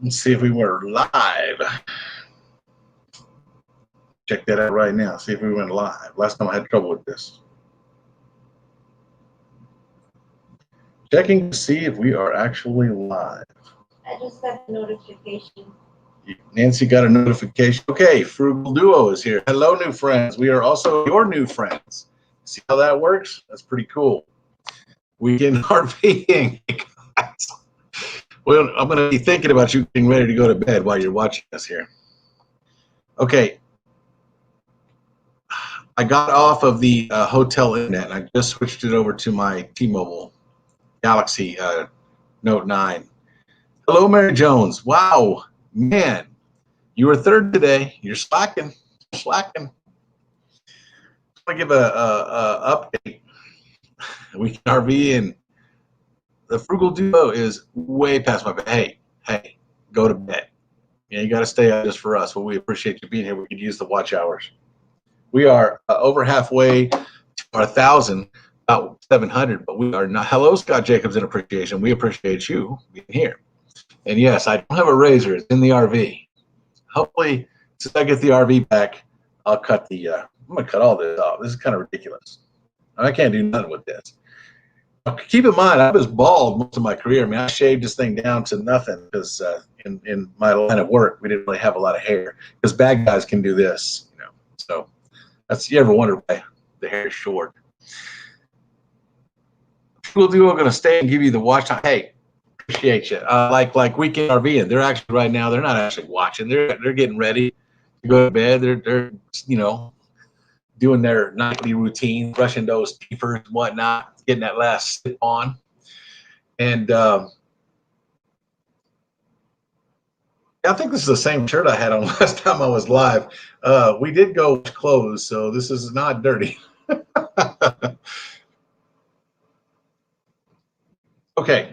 Let's see if we were live. Check that out right now. See if we went live. Last time I had trouble with this. Checking to see if we are actually live. I just got a notification. Nancy got a notification. Okay, Frugal Duo is here. Hello, new friends. We are also your new friends. See how that works? That's pretty cool. Weekend RVing. Well, I'm going to be thinking about you getting ready to go to bed while you're watching us here. Okay. I got off of the hotel internet, and I just switched it over to my T-Mobile Galaxy Note 9. Hello, Mary Jones. Wow, man, you were third today. You're slacking. Slacking. I give a update. We can RV, and the Frugal Duo is way past my bed. Hey, go to bed. Yeah, you got to stay out just for us. Well, we appreciate you being here. We could use the watch hours. We are over halfway to our 1,000, about 700, but we are not. Hello, Scott Jacobs in Appreciation. We appreciate you being here. And yes, I don't have a razor. It's in the RV. Hopefully, since I get the RV back, I'll cut the, I'm going to cut all this off. This is kind of ridiculous. I can't do nothing with this. Keep in mind, I was bald most of my career. I mean, I shaved this thing down to nothing because in my line of work, we didn't really have a lot of hair because bad guys can do this, you know. So that's, you ever wonder why the hair is short. We'll going to stay and give you the watch time. Hey, appreciate you. Like Weekend RVing, they're actually right now. They're not actually watching. They're getting ready to go to bed. They're doing their nightly routine, brushing those teeth and whatnot, getting that last sip on, and I think this is the same shirt I had on last time I was live. We did go clothes, so this is not dirty. Okay,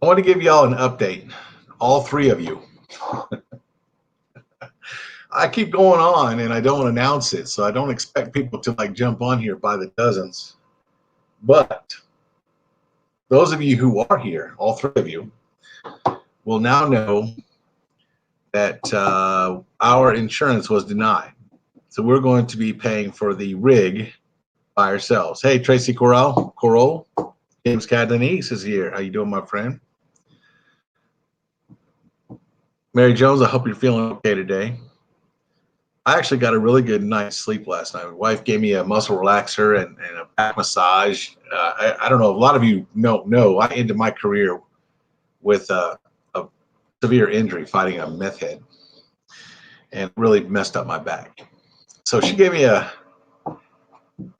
I want to give y'all an update, all three of you. I keep going on and I don't announce it, so I don't expect people to like jump on here by the dozens. But those of you who are here, all three of you, will now know that our insurance was denied. So we're going to be paying for the rig by ourselves. Hey, Tracy Corral, James Cadenise is here. How you doing, my friend? Mary Jones, I hope you're feeling okay today. I actually got a really good night's sleep last night. My wife gave me a muscle relaxer and a back massage. I don't know. A lot of you know I ended my career with a severe injury fighting a meth head and really messed up my back. So she gave me a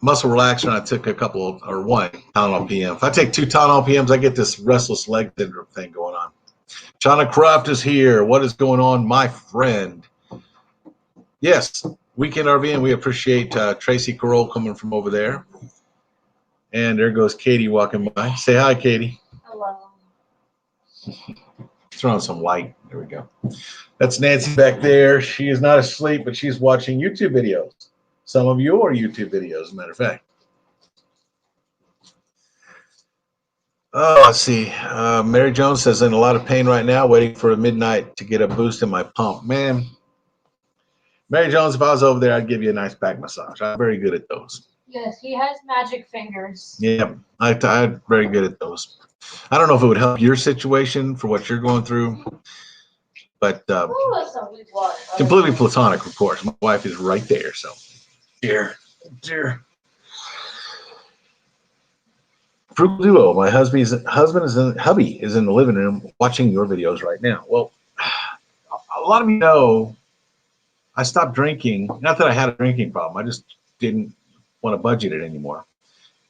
muscle relaxer, and I took one Tylenol PM. If I take 2 Tylenol PMs, I get this restless leg syndrome thing going on. Shauna Croft is here. What is going on, my friend? Yes, Weekend RV, and we appreciate Tracy Carroll coming from over there. And there goes Katie walking by. Say hi, Katie. Hello. Throw on some light. There we go. That's Nancy back there. She is not asleep, but she's watching YouTube videos. Some of your YouTube videos, as a matter of fact. Oh, let's see. Mary Jones says, in a lot of pain right now, waiting for midnight to get a boost in my pump. Man, Mary Jones, if I was over there, I'd give you a nice back massage. I'm very good at those. Yes, he has magic fingers. Yeah, I'm very good at those. I don't know if it would help your situation for what you're going through, but completely platonic, of course. My wife is right there, so dear. Frugal Duo, my hubby is in the living room watching your videos right now. Well, a lot of you know I stopped drinking. Not that I had a drinking problem. I just didn't want to budget it anymore.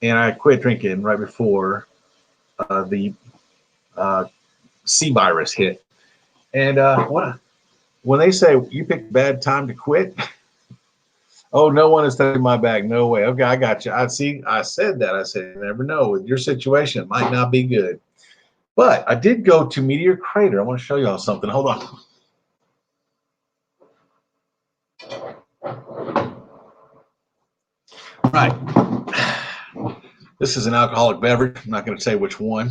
And I quit drinking right before the C virus hit. And when they say you picked a bad time to quit, oh, no one is touching my bag. No way. Okay, I got you. I said that. I said, you never know. With your situation, it might not be good. But I did go to Meteor Crater. I want to show you all something. Hold on. Right. This is an alcoholic beverage. I'm not going to say which one.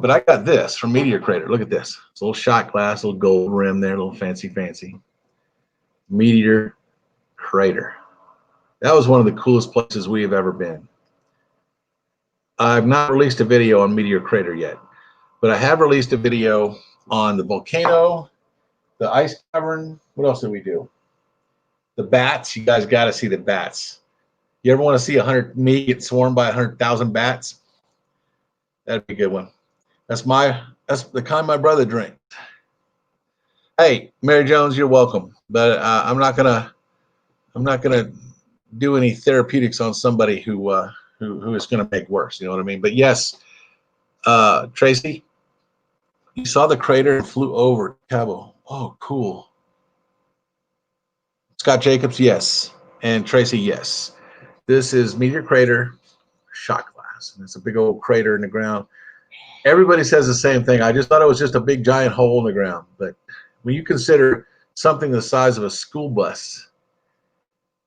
But I got this from Meteor Crater. Look at this. It's a little shot glass, little gold rim there, a little fancy. Meteor Crater. That was one of the coolest places we have ever been. I've not released a video on Meteor Crater yet, but I have released a video on the volcano, the ice cavern. What else did we do? The bats. You guys got to see the bats. You ever want to see me get swarmed by 100,000 bats? That'd be a good one. That's the kind my brother drinks. Hey, Mary Jones, you're welcome. But I'm not gonna do any therapeutics on somebody who is gonna make worse. You know what I mean? But yes, Tracy, you saw the crater and flew over Cabo. Oh, cool. Scott Jacobs, yes, and Tracy, yes. This is Meteor Crater shot glass, and it's a big old crater in the ground. Everybody says the same thing. I just thought it was just a big giant hole in the ground, but when you consider something the size of a school bus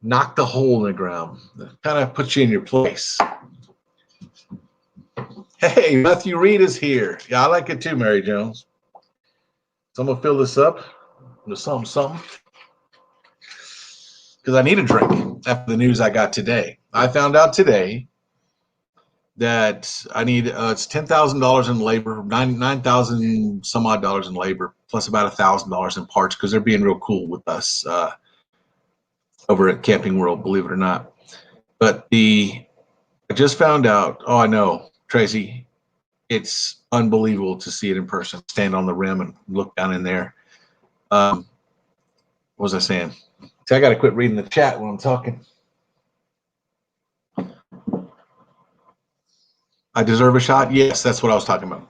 knocked a hole in the ground, it kind of puts you in your place. Hey, Matthew Reed is here. Yeah, I like it too, Mary Jones. So I'm gonna fill this up with something, because I need a drink after the news I got today. I found out today that I need it's $10,000 in labor, $9,000 some odd dollars in labor, plus about $1,000 in parts, because they're being real cool with us over at Camping World, believe it or not. But I just found out. Oh, I know, Tracy. It's unbelievable to see it in person. Stand on the rim and look down in there. What was I saying? See, I got to quit reading the chat when I'm talking. I deserve a shot? Yes, that's what I was talking about.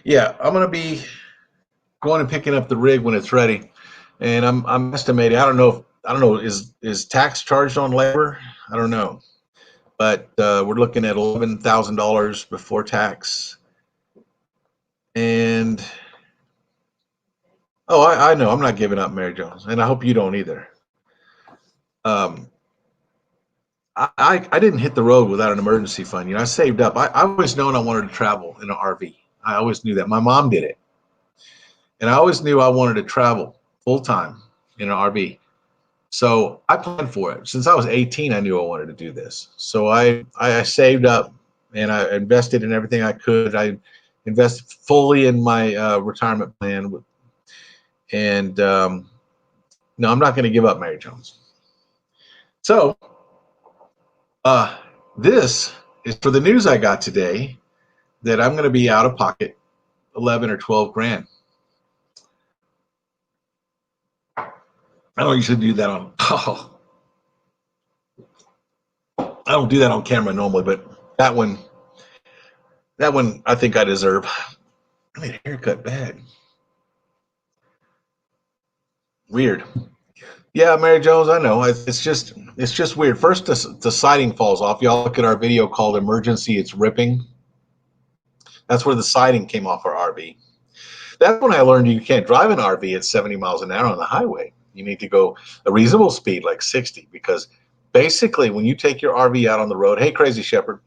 Yeah, I'm going to be going and picking up the rig when it's ready. And I'm estimating, I don't know, is tax charged on labor? I don't know. But we're looking at $11,000 before tax. And, oh, I know, I'm not giving up, Mary Jones. And I hope you don't either. I didn't hit the road without an emergency fund. You know, I saved up. I always known I wanted to travel in an RV. I always knew that. My mom did it. And I always knew I wanted to travel full time in an RV. So I planned for it. Since I was 18, I knew I wanted to do this. So I saved up and I invested in everything I could. I invested fully in my retirement plan. And no, I'm not going to give up, Mary Jones. So this is for the news I got today that I'm going to be out of pocket 11 or 12 grand. I don't usually do that on. Oh, I don't do that on camera normally, but that one I think I deserve. I need a haircut bad. Weird. Yeah, Mary Jones, I know. It's just weird. First, the siding falls off. Y'all look at our video called "Emergency." It's ripping. That's where the siding came off our RV. That's when I learned you can't drive an RV at 70 miles an hour on the highway. You need to go a reasonable speed, like 60, because basically when you take your RV out on the road, hey, Crazy Shepherd,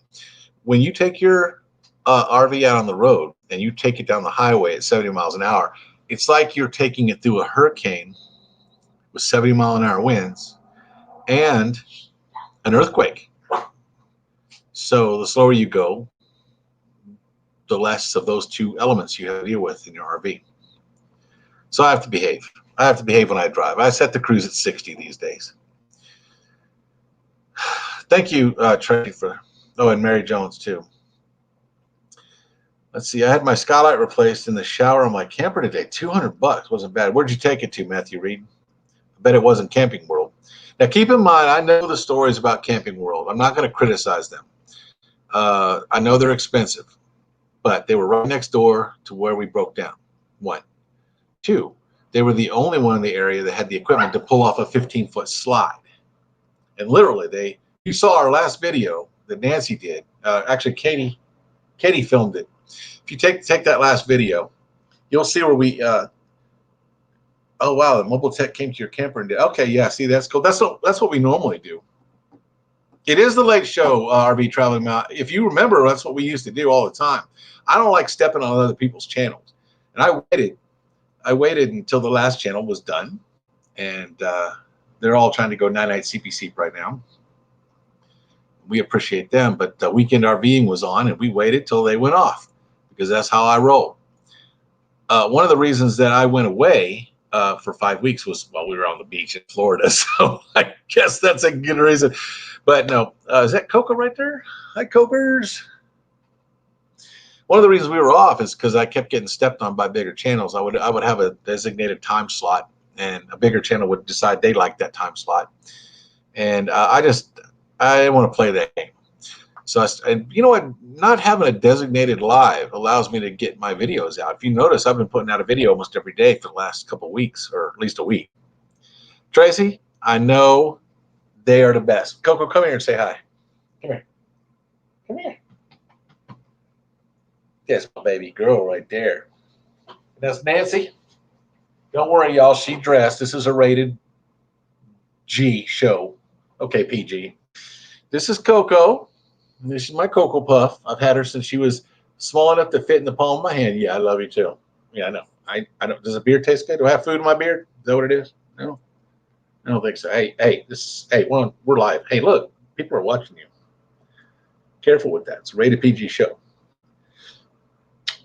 when you take your RV out on the road and you take it down the highway at 70 miles an hour, it's like you're taking it through a hurricane with 70 mile an hour winds and an earthquake. So the slower you go, the less of those two elements you have to deal with in your RV. So I have to behave. I have to behave when I drive. I set the cruise at 60 these days. Thank you, Tracy, and Mary Jones too. Let's see. I had my skylight replaced in the shower on my camper today. $200 wasn't bad. Where'd you take it to, Matthew Reed? I bet it wasn't Camping World. Now, keep in mind, I know the stories about Camping World. I'm not going to criticize them. I know they're expensive, but they were right next door to where we broke down. One. Two, they were the only one in the area that had the equipment to pull off a 15-foot slide. And literally, you saw our last video that Nancy did. Actually, Katie filmed it. If you take that last video, you'll see where we. Oh wow, the mobile tech came to your camper and did. Okay, yeah, see, that's cool. That's what we normally do. It is the late show, RV Traveling Mount. If you remember, that's what we used to do all the time. I don't like stepping on other people's channels. And I waited until the last channel was done. And they're all trying to go 99 CPC right now. We appreciate them. But Weekend RVing was on, and we waited till they went off because that's how I roll. One of the reasons that I went away for 5 weeks was while we were on the beach in Florida. So I guess that's a good reason. But no, is that Coco right there? Hi, Cokers. One of the reasons we were off is because I kept getting stepped on by bigger channels. I would have a designated time slot, and a bigger channel would decide they liked that time slot, and I didn't want to play that game. So and you know what? Not having a designated live allows me to get my videos out. If you notice, I've been putting out a video almost every day for the last couple of weeks, or at least a week. Tracy, I know they are the best. Coco, come here and say hi. Come here. Come here. That's my baby girl right there. That's Nancy. Don't worry, y'all. She dressed. This is a rated G show. Okay, PG. This is Coco. This is my Cocoa Puff. I've had her since she was small enough to fit in the palm of my hand. Yeah, I love you too. Yeah, I know. I don't. Does a beer taste good? Do I have food in my beard? Is that what it is? No, I don't think so. Hey, we're live. Hey, look, people are watching you. Careful with that. It's a rated PG show.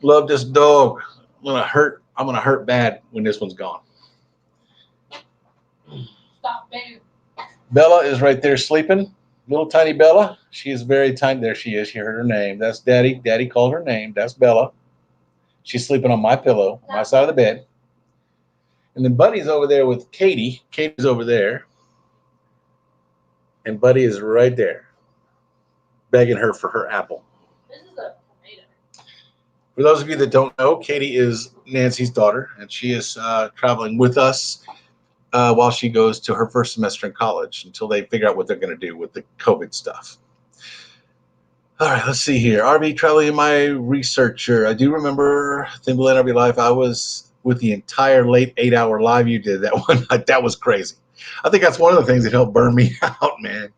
Love this dog. I'm gonna hurt bad when this one's gone. Stop, babe. Bella is right there sleeping. Little tiny Bella. She is very tiny. There she is. You heard her name. That's Daddy. Daddy called her name. That's Bella. She's sleeping on my pillow, on my side of the bed. And then Buddy's over there with Katie. Katie's over there. And Buddy is right there, begging her for her apple. This is a tomato. For those of you that don't know, Katie is Nancy's daughter, and she is traveling with us while she goes to her first semester in college until they figure out what they're going to do with the COVID stuff. All right, let's see here. RV traveling, my researcher. I do remember Timberland RV Live. I was with the entire late 8-hour live you did that one. That was crazy. I think that's one of the things that helped burn me out, man.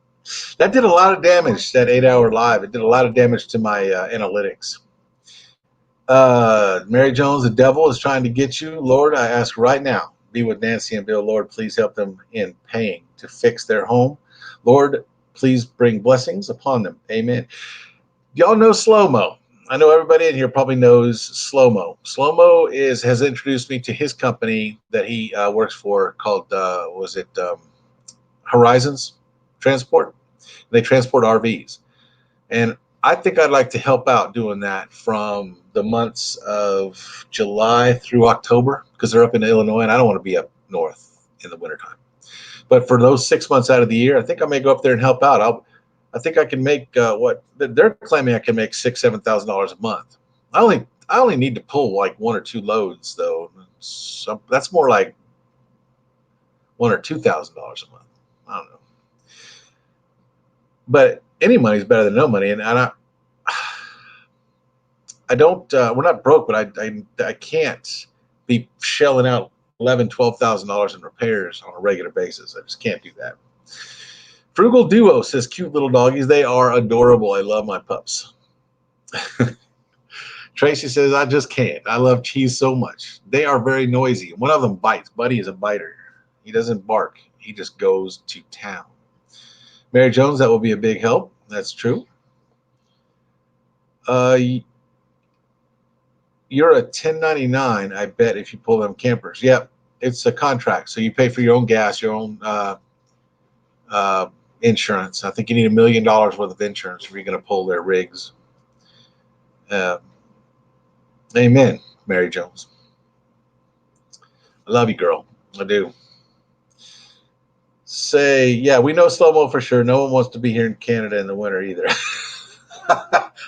That did a lot of damage, that 8-hour live. It did a lot of damage to my analytics. Mary Jones, the devil is trying to get you. Lord, I ask right now, be with Nancy and Bill. Lord, please help them in paying to fix their home. Lord, please bring blessings upon them. Amen. Y'all know Slow-Mo. I know everybody in here probably knows Slow-Mo. Slow-Mo has introduced me to his company that he works for called, Horizons Transport. They transport RVs. And I think I'd like to help out doing that from the months of July through October because they're up in Illinois and I don't want to be up north in the wintertime. But for those 6 months out of the year, I think I may go up there and help out. I think I can make what they're claiming I can make $6,000-7,000 a month. I only need to pull like 1 or 2 loads though. So that's more like $1,000 or $2,000 a month. I don't know. But any money is better than no money, and I don't. We're not broke, but I can't be shelling out $11,000-12,000 in repairs on a regular basis. I just can't do that. Frugal Duo says, cute little doggies. They are adorable. I love my pups. Tracy says, I just can't. I love cheese so much. They are very noisy. One of them bites. Buddy is a biter. He doesn't bark. He just goes to town. Mary Jones, that will be a big help. That's true. You're a 1099, I bet, if you pull them campers. Yep, it's a contract. So you pay for your own gas, your own insurance. I think you need $1 million worth of insurance if you're going to pull their rigs. Amen, Mary Jones. I love you, girl. I do. Say, yeah, we know Slow-Mo for sure. No one wants to be here in Canada in the winter either.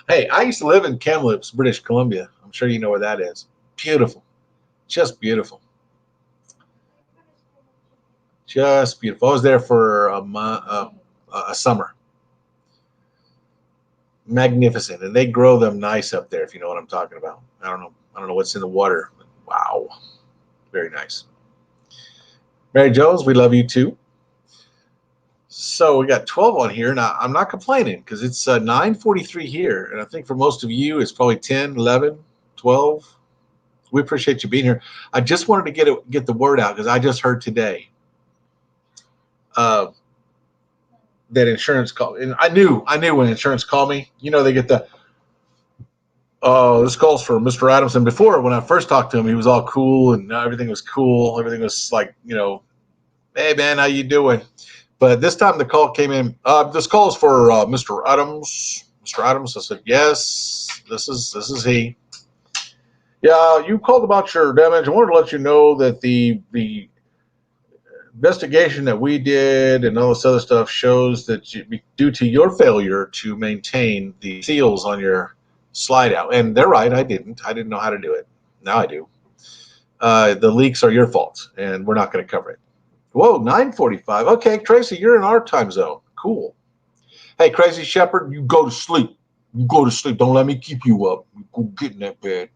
Hey, I used to live in Kamloops, British Columbia. I'm sure you know where that is. Beautiful. Just beautiful. Just beautiful. I was there for a summer. Magnificent. And they grow them nice up there, if you know what I'm talking about. I don't know what's in the water. Wow. Very nice. Mary Jones, we love you too. So we got 12 on here. Now, I'm not complaining because it's 9:43 here. And I think for most of you, it's probably 10, 11, 12. We appreciate you being here. I just wanted to get the word out because I just heard today that insurance call. And I knew when insurance called me, they get the, this calls for Mr. Adamson. Before, when I first talked to him, he was all cool and everything was cool. Everything was like, hey, man, how you doing? But this time the call came in. This call is for Mr. Adams. Mr. Adams. I said, yes, this is he. Yeah, you called about your damage. I wanted to let you know that the investigation that we did and all this other stuff shows that due to your failure to maintain the seals on your slide out, and they're right, I didn't know how to do it. Now I do. The leaks are your fault, and we're not going to cover it. Whoa, 9:45. Okay, Tracy, you're in our time zone. Cool. Hey, Crazy Shepherd, you go to sleep. You go to sleep. Don't let me keep you up. You go get in that bed.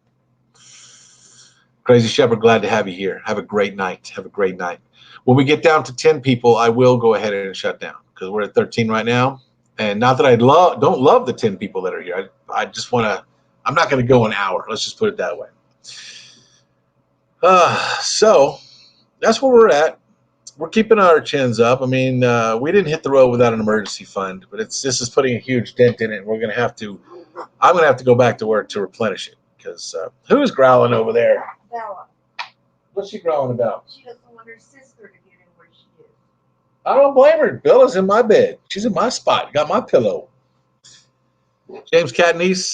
Crazy Shepherd, glad to have you here. Have a great night. Have a great night. When we get down to 10 people, I will go ahead and shut down because we're at 13 right now. And not that I don't love the 10 people that are here. I just want to, I'm not going to go an hour. Let's just put it that way. So that's where we're at. We're keeping our chins up. I mean, we didn't hit the road without an emergency fund, but this is putting a huge dent in it. And I'm going to have to go back to work to replenish it because who's growling over there? Bella. What's she growling about? She doesn't want her sister to get in where she is. I don't blame her. Bella's in my bed. She's in my spot. Got my pillow. James Catniece,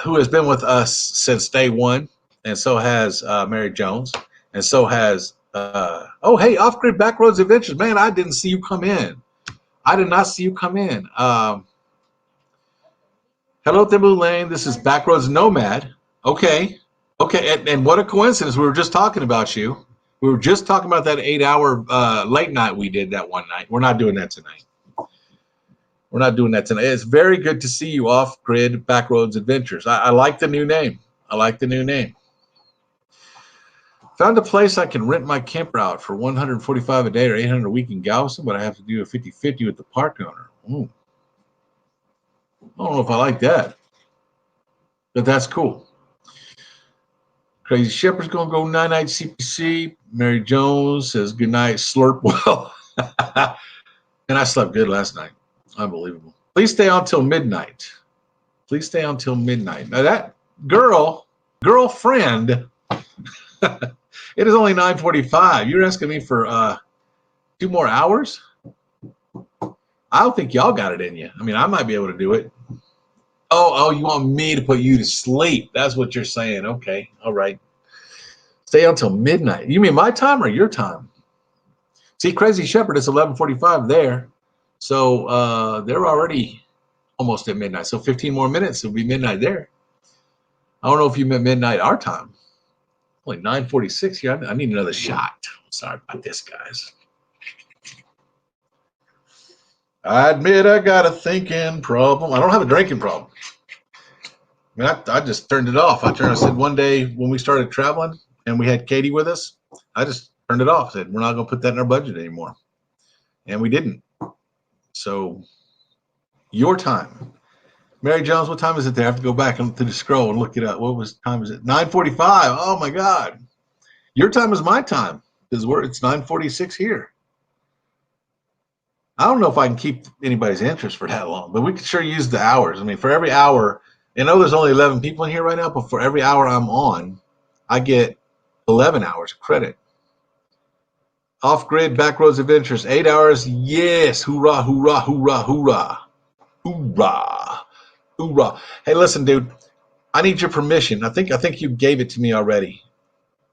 who has been with us since day one, and so has Mary Jones, and so has hey, Off-Grid Backroads Adventures. Man, I didn't see you come in. I did not see you come in. Hello, Thimboo Lane. This is Backroads Nomad. Okay. And what a coincidence. We were just talking about you. We were just talking about that 8-hour late night we did that one night. We're not doing that tonight. We're not doing that tonight. It's very good to see you, Off-Grid Backroads Adventures. I like the new name. Found a place I can rent my camper out for $145 a day or $800 a week in Galveston, but I have to do a 50-50 with the park owner. Ooh. I don't know if I like that, but that's cool. Crazy Shepherd's going to go night-night CPC. Mary Jones says good night, slurp well. And I slept good last night. Unbelievable. Please stay on till midnight. Now that girlfriend, it is only 9:45. You're asking me for 2 more hours? I don't think y'all got it in you. I mean, I might be able to do it. Oh, you want me to put you to sleep? That's what you're saying. Okay, all right. Stay until midnight. You mean my time or your time? See, Crazy Shepherd, it's 11:45 there. So they're already almost at midnight. So 15 more minutes, it'll be midnight there. I don't know if you meant midnight our time. Only 9:46 here. I need another shot. Sorry about this, guys. I admit I got a thinking problem. I don't have a drinking problem. I mean, I just turned it off. I said one day when we started traveling and we had Katie with us, I just turned it off. I said, we're not going to put that in our budget anymore. And we didn't. So your time. Mary Jones, what time is it there? I have to go back and to the scroll and look it up. What time is it? 9:45. Oh my God. Your time is my time because it's 9:46 here. I don't know if I can keep anybody's interest for that long, but we could sure use the hours. I mean, for every hour, I know there's only 11 people in here right now, but for every hour I'm on, I get 11 hours of credit. Off-Grid Backroads Adventures, 8 hours. Yes. Hoorah, hoorah, hoorah, hoorah. Hoorah. Hoorah. Hey, listen, dude, I need your permission. I think you gave it to me already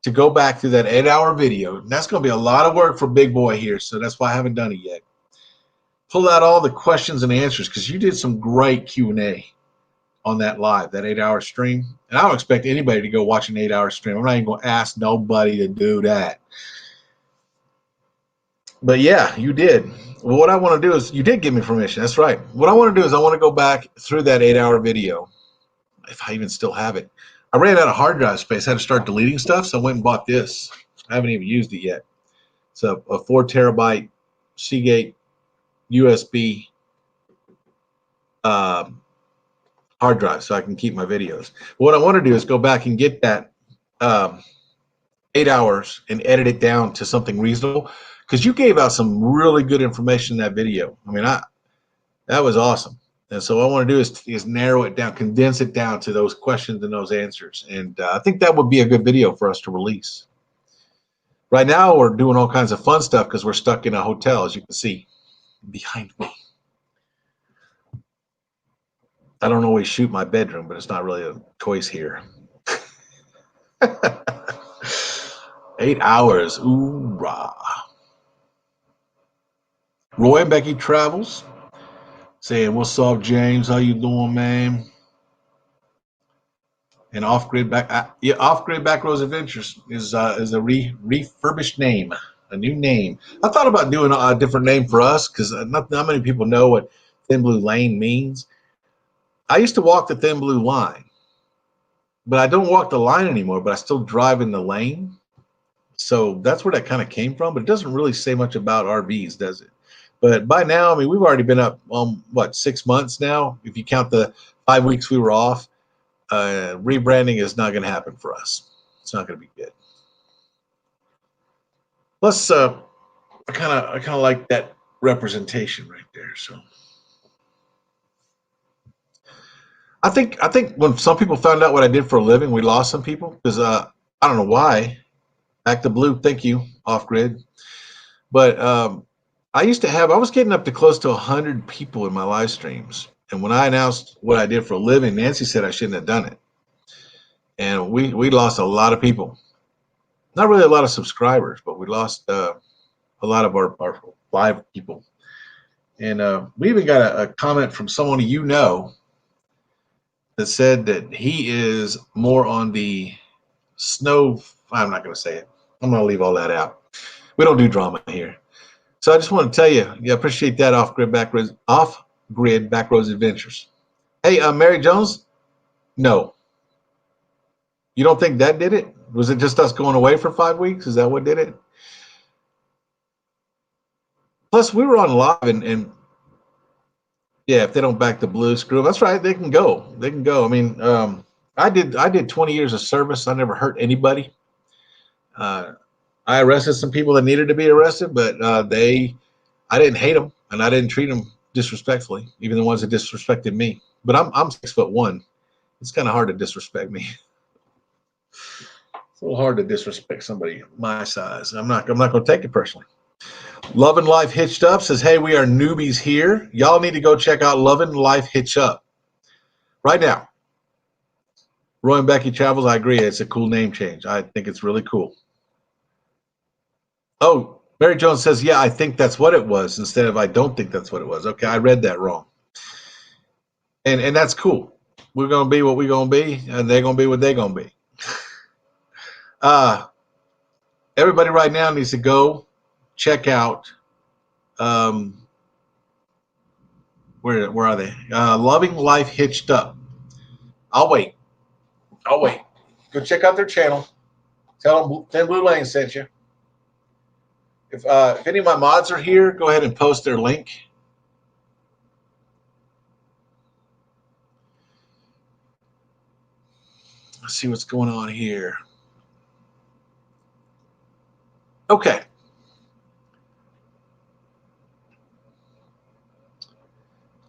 to go back through that 8-hour video. And that's going to be a lot of work for Big Boy here, so that's why I haven't done it yet. Pull out all the questions and answers because you did some great Q&A on that live, that 8-hour stream. And I don't expect anybody to go watch an 8-hour stream. I'm not even going to ask nobody to do that. But yeah, you did. Well, what I want to do is, you did give me permission. That's right. What I want to do is I want to go back through that 8-hour video, if I even still have it. I ran out of hard drive space. I had to start deleting stuff, so I went and bought this. I haven't even used it yet. It's a 4 terabyte Seagate USB hard drive so I can keep my videos. What I want to do is go back and get that 8 hours and edit it down to something reasonable, because you gave out some really good information in that video. I mean, that was awesome. And so what I want to do is narrow it down, condense it down to those questions and those answers. And I think that would be a good video for us to release. Right now, we're doing all kinds of fun stuff because we're stuck in a hotel, as you can see behind me. I don't always shoot my bedroom, but it's not really a choice here. 8 hours, ooh-rah. Roy and Becky Travels saying, what's up, James? How you doing, man? And Off-Grid Back Roads Adventures is a refurbished name, a new name. I thought about doing a different name for us because not many people know what Thin Blue Lane means. I used to walk the Thin Blue Line, but I don't walk the line anymore, but I still drive in the lane. So that's where that kind of came from, but it doesn't really say much about RVs, does it? But by now, I mean, we've already been up, what, 6 months now? If you count the 5 weeks we were off, rebranding is not going to happen for us. It's not going to be good. Plus, I kind of like that representation right there. So I think when some people found out what I did for a living, we lost some people because I don't know why. Back to blue, thank you, Off-Grid. But I was getting up to close to 100 people in my live streams. And when I announced what I did for a living, Nancy said I shouldn't have done it. And we lost a lot of people. Not really a lot of subscribers, but we lost a lot of our live people. And we even got a comment from someone you know that said that he is more on the snow. I'm not going to say it. I'm going to leave all that out. We don't do drama here. So I just want to tell you, yeah, appreciate that Off-Grid Backroads Adventures. Hey, Mary Jones, no. You don't think that did it? Was it just us going away for 5 weeks? Is that what did it? Plus, we were on live, and yeah, if they don't back the blue, screw them. That's right, they can go. They can go. I mean, I did 20 years of service. I never hurt anybody. I arrested some people that needed to be arrested, but I didn't hate them, and I didn't treat them disrespectfully, even the ones that disrespected me. But I'm 6'1". It's kind of hard to disrespect me. It's a little hard to disrespect somebody my size. I'm not going to take it personally. Love and Life Hitched Up says, hey, we are newbies here. Y'all need to go check out Love and Life Hitch Up right now. Roy and Becky Travels, I agree. It's a cool name change. I think it's really cool. Oh, Mary Jones says, yeah, I think that's what it was instead of I don't think that's what it was. Okay, I read that wrong. And that's cool. We're going to be what we're going to be, and they're going to be what they're going to be. Everybody right now needs to go check out, where are they? Loving Life Hitched Up. I'll wait. Go check out their channel. Tell them Thin Blue Lane sent you. If any of my mods are here, go ahead and post their link. Let's see what's going on here. Okay.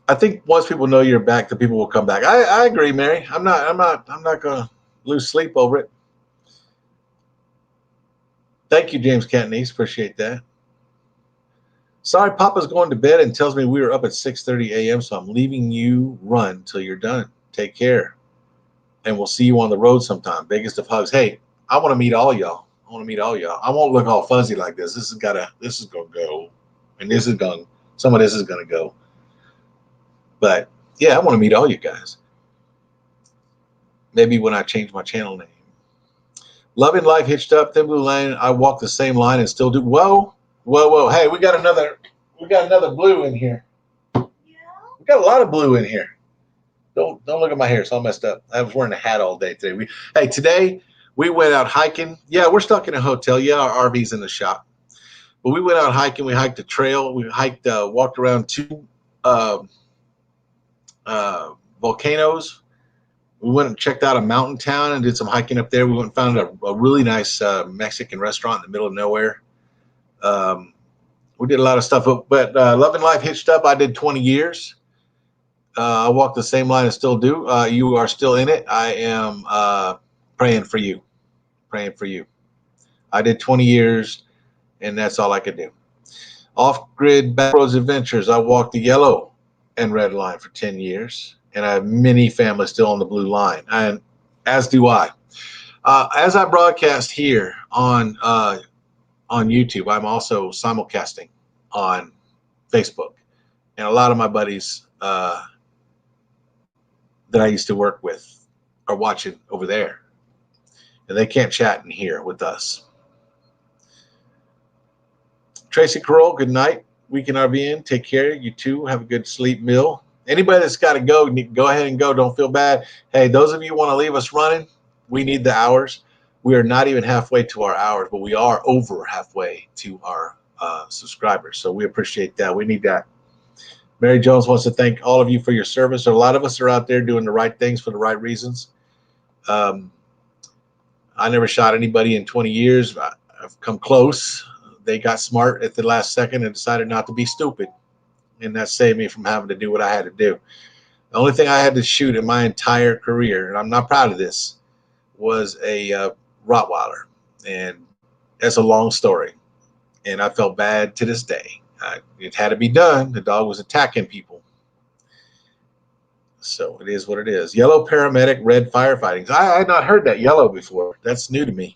I think once people know you're back, the people will come back. I agree, Mary. I'm not gonna lose sleep over it. Thank you, James Cantonese. Appreciate that. Sorry, Papa's going to bed and tells me we were up at 6:30 a.m. So I'm leaving you run till you're done. Take care. And we'll see you on the road sometime. Biggest of hugs. Hey, I want to meet all y'all. I won't look all fuzzy like this. This is gonna go. And some of this is gonna go. But yeah, I want to meet all you guys. Maybe when I change my channel name. Loving Life Hitched Up, Thin Blue Lane. I walk the same line and still do. Whoa. Hey, we got another blue in here. Yeah. We got a lot of blue in here. Don't look at my hair. It's all messed up. I was wearing a hat all day today. Today we went out hiking. Yeah, we're stuck in a hotel. Yeah, our RV's in the shop. But we went out hiking. We hiked a trail. We hiked, walked around two volcanoes. We went and checked out a mountain town and did some hiking up there. We went and found a really nice Mexican restaurant in the middle of nowhere. We did a lot of stuff, but Love and Life Hitched Up, I did 20 years. I walk the same line and still do. You are still in it. I am praying for you. Praying for you. I did 20 years, and that's all I could do. Off-grid backroads adventures. I walked the yellow and red line for 10 years, and I have many families still on the blue line, and as do I. As I broadcast here on YouTube, I'm also simulcasting on Facebook, and a lot of my buddies that I used to work with are watching over there, and they can't chat in here with us. Tracy Carroll, good night. Weekend RVN, take care. You too. Have a good sleep meal. Anybody that's got to go ahead and go. Don't feel bad. Hey, those of you who want to leave us running, we need the hours. We are not even halfway to our hours, but we are over halfway to our subscribers. So we appreciate that. We need that. Mary Jones wants to thank all of you for your service. A lot of us are out there doing the right things for the right reasons. I never shot anybody in 20 years. I've come close. They got smart at the last second and decided not to be stupid. And that saved me from having to do what I had to do. The only thing I had to shoot in my entire career, and I'm not proud of this, was a Rottweiler. And that's a long story. And I felt bad to this day. It had to be done. The dog was attacking people. So it is what it is. Yellow paramedic, red firefighting. I had not heard that yellow before. That's new to me.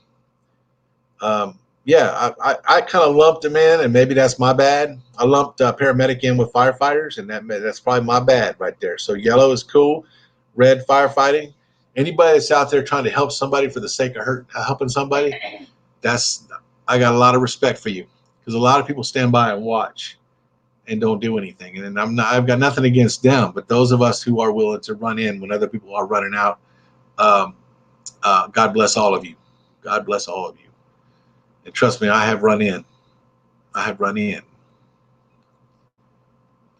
Yeah, I kind of lumped them in, and maybe that's my bad. I lumped paramedic in with firefighters, and that's probably my bad right there. So yellow is cool, red firefighting. Anybody that's out there trying to help somebody for the sake of helping somebody, I got a lot of respect for you, because a lot of people stand by and watch and don't do anything. And I've got nothing against them, but those of us who are willing to run in when other people are running out, God bless all of you. God bless all of you. And trust me, I have run in. I have run in.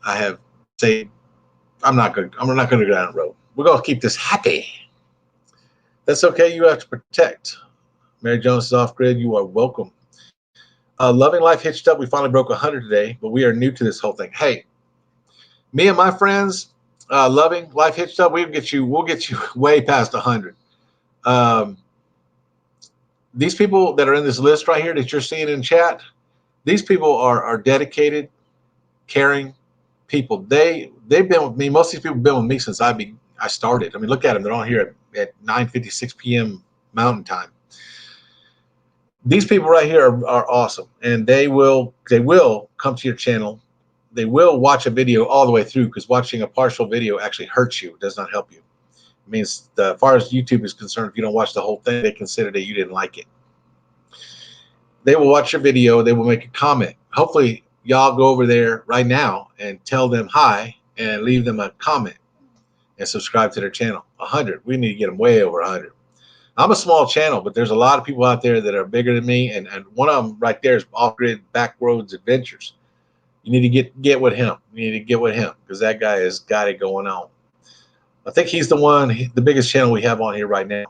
I have said, I'm not going to go down the road. We're going to keep this happy. That's okay. You have to protect. Mary Jones is off grid. You are welcome. Loving Life Hitched Up. We finally broke 100 today, but we are new to this whole thing. Hey, me and my friends, Loving Life Hitched Up, we'll get you way past 100. These people that are in this list right here that you're seeing in chat, these people are dedicated, caring people. They've been with me. Most of these people have been with me since I started. I mean, look at them. They're all here at 9:56 p.m. Mountain Time. These people right here are awesome, and they will come to your channel. They will watch a video all the way through, because watching a partial video actually hurts you. It does not help you. It means as far as YouTube is concerned, if you don't watch the whole thing, they consider that you didn't like it. They will watch your video. They will make a comment. Hopefully, y'all go over there right now and tell them hi and leave them a comment and subscribe to their channel. 100. We need to get them way over 100. I'm a small channel, but there's a lot of people out there that are bigger than me, and one of them right there is Off-Grid Backroads Adventures. You need to get with him. You need to get with him, because that guy has got it going on. I think he's the biggest channel we have on here right now.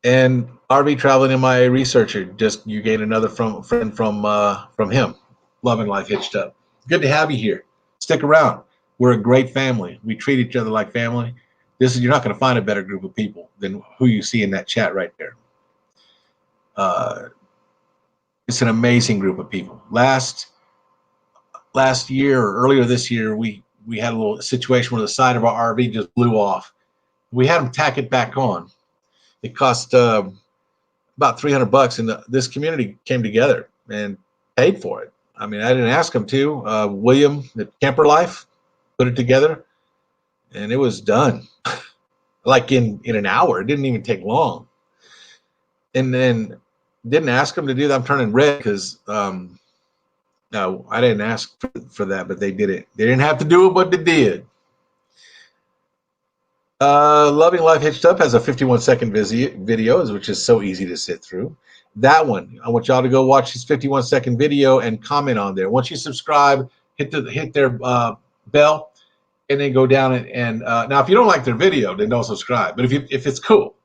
And RV Traveling MIA Researcher, just you gained another friend from him. Loving Life Hitched Up. Good to have you here. Stick around. We're a great family. We treat each other like family. You're not going to find a better group of people than who you see in that chat right there. It's an amazing group of people. Last year or earlier this year, we had a little situation where the side of our RV just blew off. We had them tack it back on. It cost about $300, and this community came together and paid for it. I mean, I didn't ask them to. William at Camper Life put it together, and it was done like in an hour. It didn't even take long. And then didn't ask them to do that. I'm turning red because no, I didn't ask for that, but they did it. They didn't have to do it, but they did. Loving Life Hitched Up has a 51-second video, which is so easy to sit through. That one, I want y'all to go watch this 51-second video and comment on there. Once you subscribe, hit their bell, and then go down and now if you don't like their video, then don't subscribe. But if it's cool,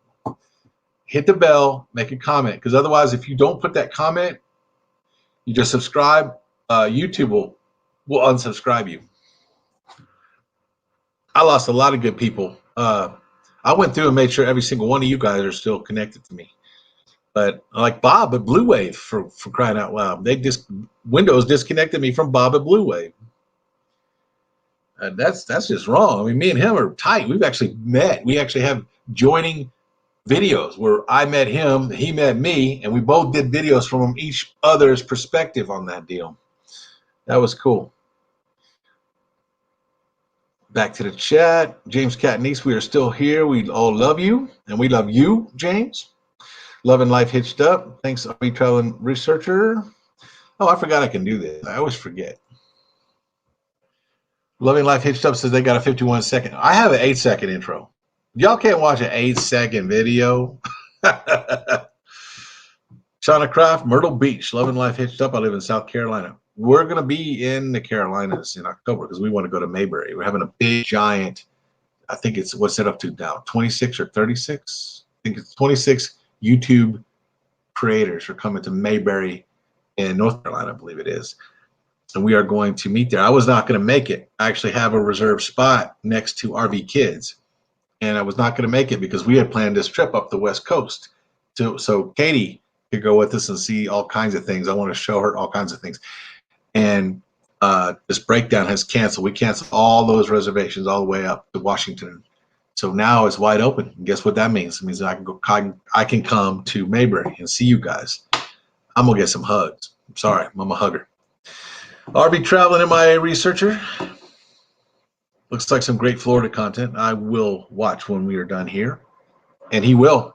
hit the bell, make a comment, because otherwise, if you don't put that comment, you just subscribe, YouTube will unsubscribe you. I lost a lot of good people. I went through and made sure every single one of you guys are still connected to me. But like Bob at Blue Wave, for crying out loud, Windows disconnected me from Bob at Blue Wave. That's just wrong. I mean, me and him are tight. We've actually met. We actually have joining videos where I met him, he met me, and we both did videos from each other's perspective on that deal. That was cool. Back to the chat. James Catnice, we are still here. We all love you, and we love you, James. Loving Life Hitched Up. Thanks, RV Traveling Researcher. Oh, I forgot I can do this. I always forget. Loving Life Hitched Up says they got a 51-second. I have an 8-second intro. Y'all can't watch an 8-second video. Shauna Craft, Myrtle Beach. Loving Life Hitched Up. I live in South Carolina. We're going to be in the Carolinas in October because we want to go to Mayberry. We're having a big, giant, I think it's, what's it up to now, 26 or 36? I think it's 26 YouTube creators are coming to Mayberry in North Carolina, I believe it is. And we are going to meet there. I was not going to make it. I actually have a reserved spot next to RV Kids. And I was not going to make it because we had planned this trip up the West Coast. So Katie could go with us and see all kinds of things. I want to show her all kinds of things. And this breakdown has canceled. We canceled all those reservations all the way up to Washington. So now it's wide open. And guess what that means? It means I can go. I can come to Mayberry and see you guys. I'm gonna get some hugs. I'm sorry, I'm a hugger. RV Traveling MIA Researcher. Looks like some great Florida content. I will watch when we are done here, and he will.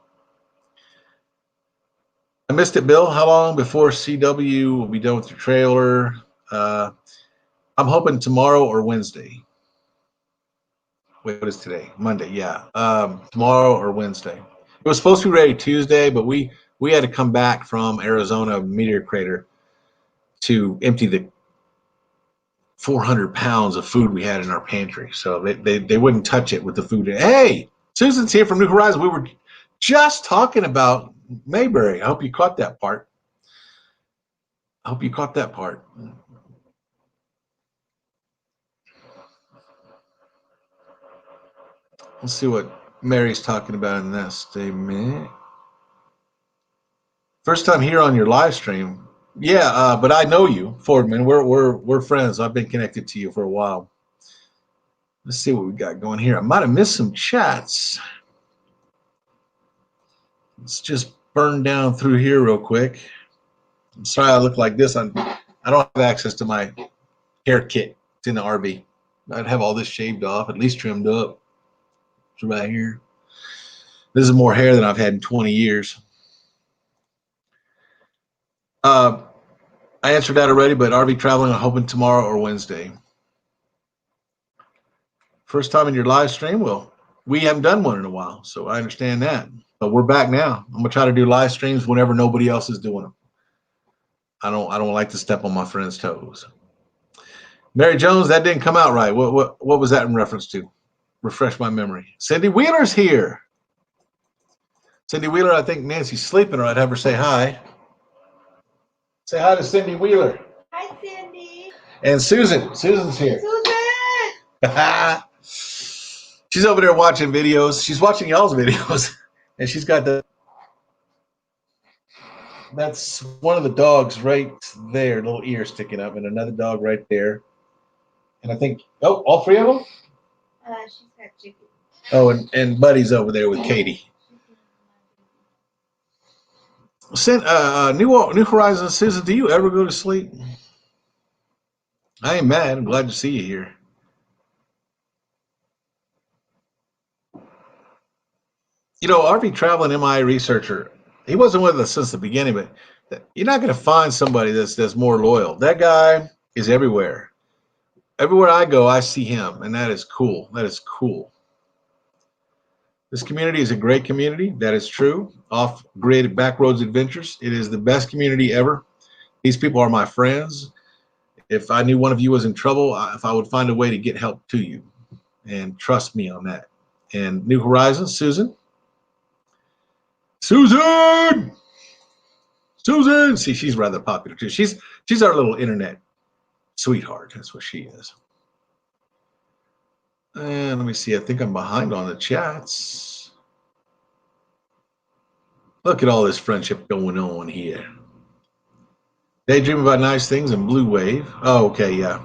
I missed it, Bill. How long before CW will be done with your trailer? I'm hoping tomorrow or Wednesday. Wait, what is today? Monday, yeah. Tomorrow or Wednesday. It was supposed to be ready Tuesday, but we had to come back from Arizona Meteor Crater to empty the 400 pounds of food we had in our pantry. So they wouldn't touch it with the food. Hey, Susan's here from New Horizons. We were just talking about Mayberry. I hope you caught that part. Let's see what Mary's talking about in that statement. First time here on your live stream. Yeah, but I know you, Fordman. We're friends. I've been connected to you for a while. Let's see what we got going here. I might have missed some chats. Let's just burn down through here real quick. I'm sorry I look like this. I don't have access to my hair kit. It's in the RV. I'd have all this shaved off, at least trimmed up. It's right here. This is more hair than I've had in 20 years. I answered that already, but RV Traveling, I'm hoping tomorrow or Wednesday. First time in your live stream? Well, we haven't done one in a while, so I understand that. But we're back now. I'm gonna try to do live streams whenever nobody else is doing them. I don't like to step on my friends' toes. Mary Jones, that didn't come out right. What was that in reference to? Refresh my memory. Cindy Wheeler's here. Cindy Wheeler, I think Nancy's sleeping, or I'd have her say hi. Say hi to Cindy Wheeler. Hi, Cindy. And Susan. Susan's here. Susan! She's over there watching videos. She's watching y'all's videos. And she's got that's one of the dogs right there, little ear sticking up, and another dog right there. And I think, all three of them? She's got chicken. Oh, and Buddy's over there with Katie. New Horizons, Susan, do you ever go to sleep? I ain't mad. I'm glad to see you here. You know, RV Traveling MI Researcher, he wasn't with us since the beginning, but you're not going to find somebody that's more loyal. That guy is everywhere. Everywhere I go, I see him, and that is cool. That is cool. This community is a great community. That is true. Off-grid backroads adventures. It is the best community ever. These people are my friends. If I knew one of you was in trouble, if I would find a way to get help to you, and trust me on that. And New Horizons, Susan. Susan! Susan! See, she's rather popular too. She's our little internet sweetheart. That's what she is. And let me see. I think I'm behind on the chats. Look at all this friendship going on here. Daydream about nice things and Blue Wave. Oh, okay, yeah.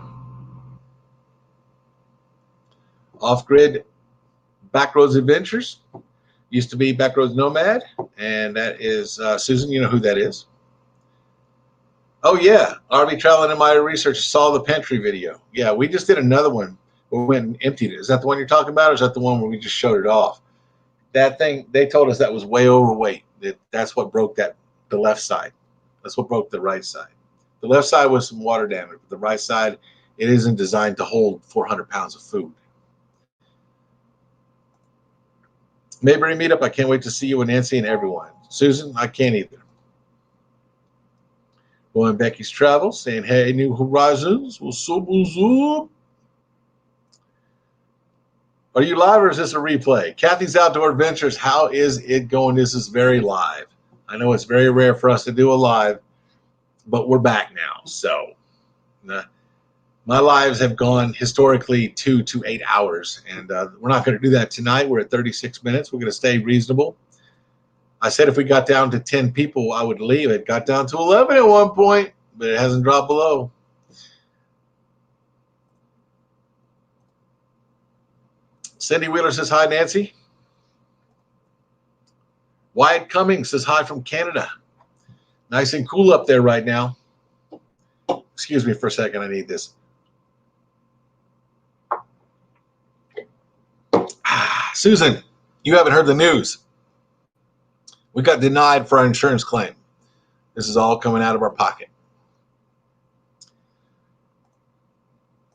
Off-grid backroads adventures. Used to be Backroads Nomad, and that is Susan. You know who that is. Oh yeah, RV traveling in my research saw the pantry video. Yeah, we just did another one where we went and emptied it. Is that the one you're talking about, or is that the one where we just showed it off? That thing, they told us that was way overweight. That's what broke the left side. That's what broke the right side. The left side was some water damage, but the right side, it isn't designed to hold 400 pounds of food. Mayberry meetup, I can't wait to see you and Nancy and everyone. Susan, I can't either. Going Becky's Travels, saying, hey, New Horizons. What's up, what's up? Are you live or is this a replay? Kathy's Outdoor Adventures, how is it going? This is very live. I know it's very rare for us to do a live, but we're back now. So my lives have gone historically 2 to 8 hours, and we're not going to do that tonight. We're at 36 minutes. We're going to stay reasonable. I said if we got down to 10 people, I would leave. It got down to 11 at one point, but it hasn't dropped below. Cindy Wheeler says hi, Nancy. Wyatt Cummings says hi from Canada. Nice and cool up there right now. Excuse me for a second. I need this. Susan, you haven't heard the news. We got denied for our insurance claim. This is all coming out of our pocket.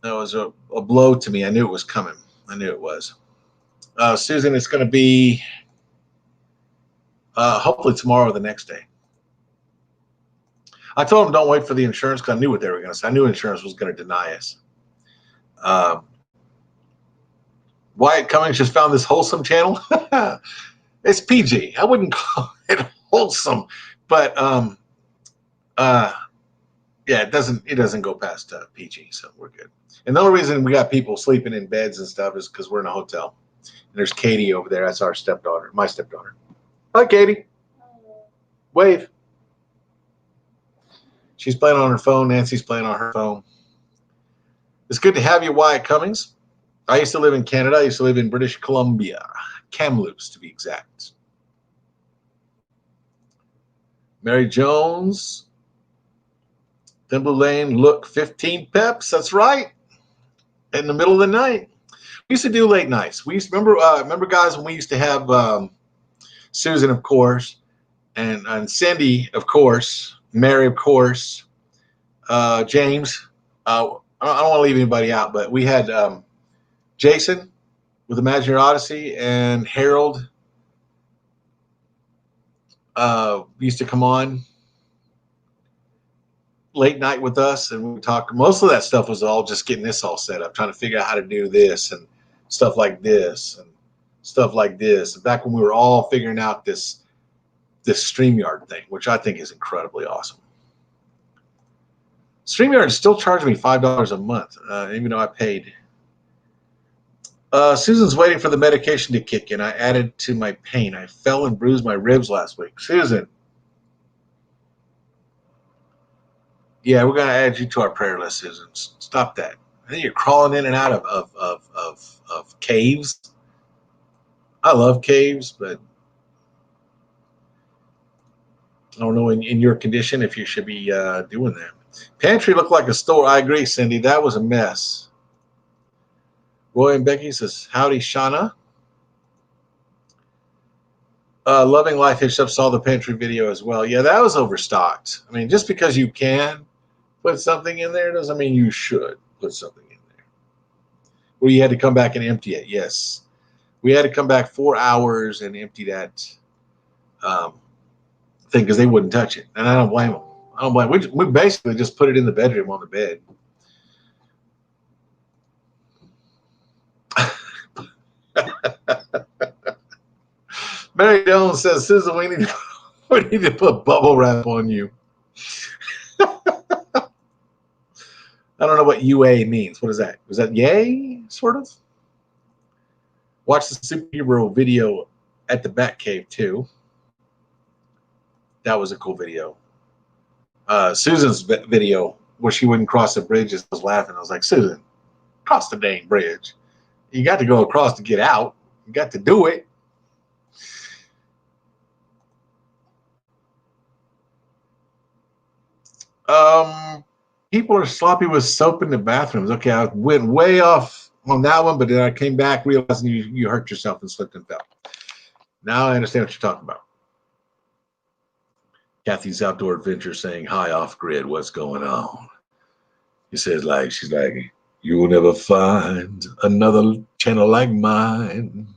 That was a blow to me. I knew it was coming. I knew it was. Susan, it's going to be hopefully tomorrow or the next day. I told them don't wait for the insurance because I knew what they were going to say. I knew insurance was going to deny us. Wyatt Cummings just found this wholesome channel. It's PG. I wouldn't call it wholesome, but yeah, it doesn't go past PG, so we're good. And the only reason we got people sleeping in beds and stuff is because we're in a hotel. And there's Katie over there. That's our stepdaughter, my stepdaughter. Hi, Katie. Wave. She's playing on her phone. Nancy's playing on her phone. It's good to have you, Wyatt Cummings. I used to live in Canada. I used to live in British Columbia, Kamloops to be exact. Mary Jones. Thimble Lane, look, 15 peps. That's right. In the middle of the night. We used to do late nights. We used to remember guys, when we used to have Susan, of course, and Cindy, of course, Mary, of course, James. I don't want to leave anybody out, but we had Jason with Imaginary Odyssey and Harold used to come on late night with us, and we would talk. Most of that stuff was all just getting this all set up, trying to figure out how to do this and stuff like this and stuff like this. Back when we were all figuring out this StreamYard thing, which I think is incredibly awesome. StreamYard is still charging me $5 a month, even though I paid. Susan's waiting for the medication to kick in. I added to my pain. I fell and bruised my ribs last week. Susan. Yeah, we're going to add you to our prayer list, Susan. Stop that. I think you're crawling in and out of caves. I love caves, but I don't know in your condition if you should be doing that. Pantry looked like a store. I agree, Cindy. That was a mess. Roy and Becky says, howdy, Shauna. Loving Life Hitched Up saw the pantry video as well. Yeah, that was overstocked. I mean, just because you can put something in there doesn't mean you should put something in there. Well, you had to come back and empty it. Yes. We had to come back 4 hours and empty that thing because they wouldn't touch it, and I don't blame them. I don't blame. We basically just put it in the bedroom on the bed. Mary Jones says, Susan, we need to put bubble wrap on you. I don't know what UA means. What is that? Was that yay, sort of? Watch the superhero video at the Batcave, too. That was a cool video. Susan's video where she wouldn't cross the bridge, I was laughing. I was like, Susan, cross the dang bridge. You got to go across to get out. You got to do it. People are sloppy with soap in the bathrooms. Okay, I went way off on that one, but then I came back realizing you hurt yourself and slipped and fell. Now I understand what you're talking about. Kathy's Outdoor Adventure saying, hi, off-grid, what's going on? He says, she's like, you will never find another channel like mine.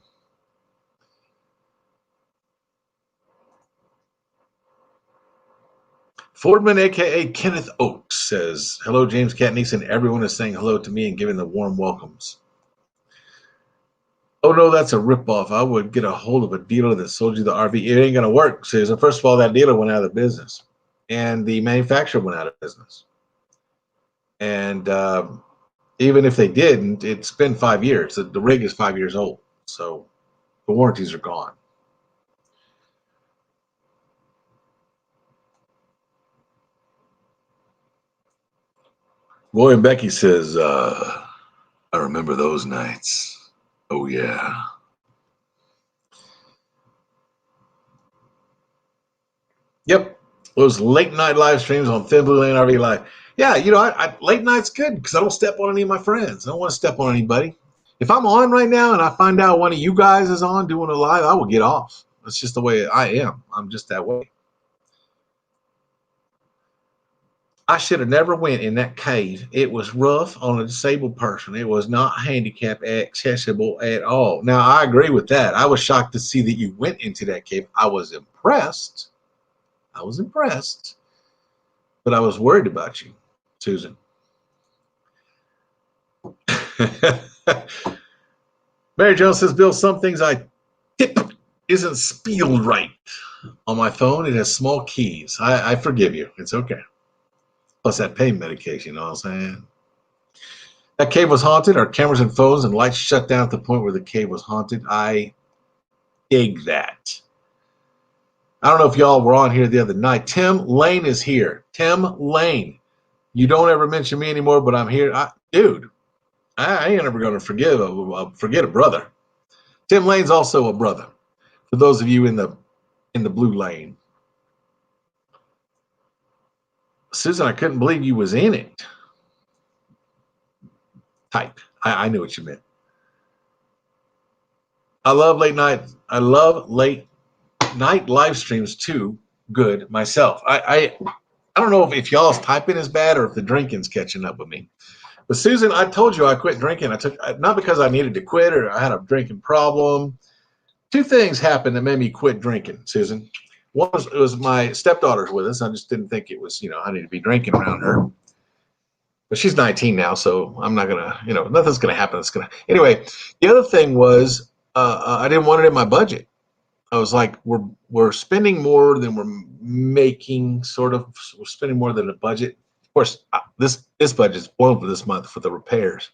Fordman, a.k.a. Kenneth Oakes, says, hello, James Katniss, and everyone is saying hello to me and giving the warm welcomes. Oh, no, that's a ripoff. I would get a hold of a dealer that sold you the RV. It ain't going to work, Susan. First of all, that dealer went out of business, and the manufacturer went out of business. And even if they didn't, it's been 5 years. The rig is 5 years old, so the warranties are gone. Roy and Becky says, I remember those nights. Oh, yeah. Yep. Those late night live streams on Thin Blue Lane RV Live. Yeah, late night's good because I don't step on any of my friends. I don't want to step on anybody. If I'm on right now and I find out one of you guys is on doing a live, I will get off. That's just the way I am. I'm just that way. I should have never went in that cave. It was rough on a disabled person. It was not handicap accessible at all. Now, I agree with that. I was shocked to see that you went into that cave. I was impressed. But I was worried about you, Susan. Mary Jo says, Bill, some things I tip isn't spelled right on my phone. It has small keys. I forgive you. It's okay. Plus that pain medication, you know what I'm saying? That cave was haunted. Our cameras and phones and lights shut down at the point where the cave was haunted. I dig that. I don't know if y'all were on here the other night. Tim Lane is here. Tim Lane. You don't ever mention me anymore, but I'm here. Dude, I ain't ever going to forget a brother. Tim Lane's also a brother. For those of you in the blue lane. Susan, I couldn't believe you was in it. Type. I knew what you meant. I love late night live streams too. Good myself. I don't know if y'all's typing is bad or if the drinking's catching up with me. But Susan, I told you I quit drinking. Not because I needed to quit or I had a drinking problem. Two things happened that made me quit drinking, Susan. One was, it was my stepdaughter's with us. I just didn't think it was, I need to be drinking around her. But she's 19 now, so I'm not gonna, nothing's gonna happen. Anyway. The other thing was I didn't want it in my budget. I was like, we're spending more than we're making. Sort of, we're spending more than the budget. Of course, this budget's blown for this month for the repairs.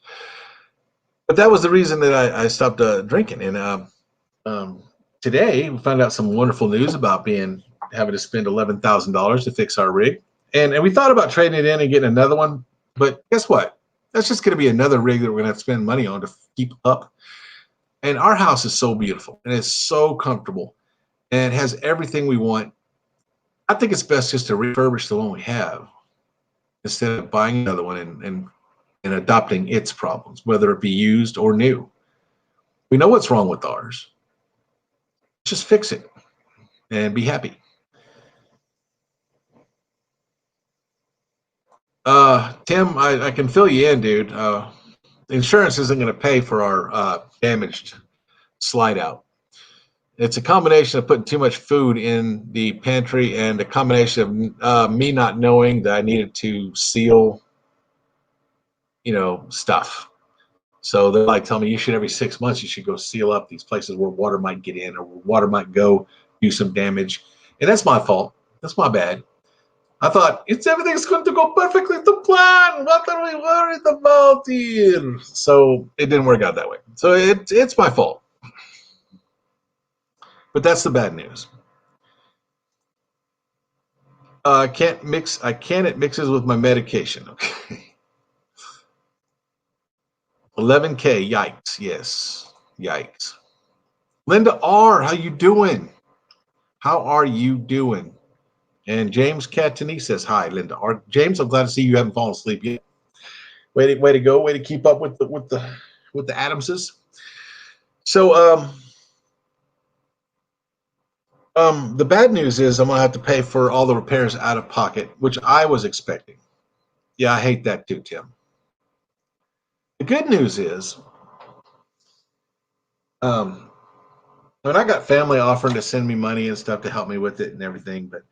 But that was the reason that I stopped drinking. And today we found out some wonderful news about having to spend $11,000 to fix our rig. And we thought about trading it in and getting another one. But guess what? That's just going to be another rig that we're going to have to spend money on to keep up. And our house is so beautiful and it's so comfortable and it has everything we want. I think it's best just to refurbish the one we have instead of buying another one and adopting its problems, whether it be used or new. We know what's wrong with ours. Just fix it and be happy. Tim, I can fill you in, dude. Insurance isn't going to pay for our damaged slide out. It's a combination of putting too much food in the pantry and a combination of me not knowing that I needed to seal, stuff. So they're like telling me you should every 6 months you should go seal up these places where water might get in or where water might go do some damage. And that's my fault. That's my bad. I thought everything's going to go perfectly to plan. What are we worried about here? So it didn't work out that way. So it's my fault. But that's the bad news. I can't mix. It mixes with my medication. Okay. 11K. Yikes. Yes. Yikes. Linda R. How you doing? How are you doing? And James Catany says hi, Linda R. James, I'm glad to see you haven't fallen asleep yet. Way to go. Way to keep up with the Adamses. So the bad news is I'm gonna have to pay for all the repairs out of pocket, which I was expecting. Yeah, I hate that too, Tim. The good news is, when I got family offering to send me money and stuff to help me with it and everything, but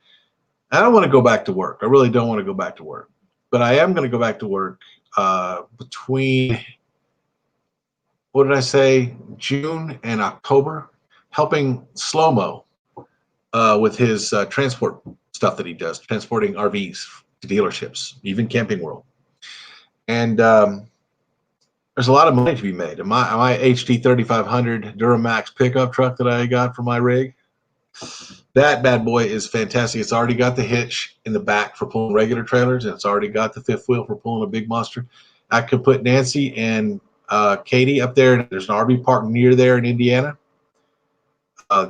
I don't want to go back to work. I really don't want to go back to work, but I am going to go back to work between, what did I say, June and October, helping Slow-Mo with his transport stuff that he does, transporting RVs to dealerships, even Camping World. And there's a lot of money to be made. My HD 3500 Duramax pickup truck that I got for my rig, that bad boy is fantastic. It's already got the hitch in the back for pulling regular trailers, and it's already got the fifth wheel for pulling a big monster. I could put Nancy and Katie up there. There's an RV park near there in Indiana.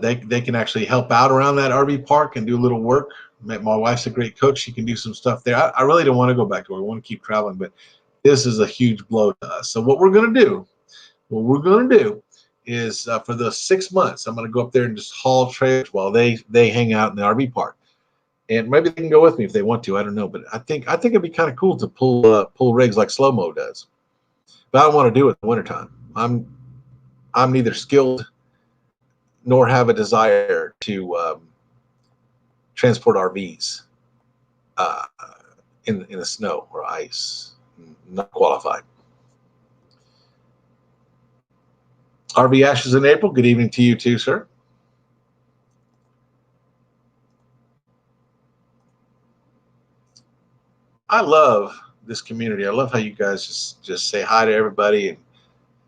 They can actually help out around that RV park and do a little work. My wife's a great coach. She can do some stuff there. I really don't want to go back to work. I want to keep traveling, but this is a huge blow to us. So what we're going to do is for the 6 months, I'm going to go up there and just haul trailers while they hang out in the RV park. And maybe they can go with me if they want to. I don't know, but I think it'd be kind of cool to pull rigs like Slow-Mo does. But I don't want to do it in the wintertime. I'm neither skilled nor have a desire to transport RVs in the snow or ice. Not qualified. RV Ashes in April. Good evening to you too, sir. I love this community. I love how you guys just say hi to everybody, and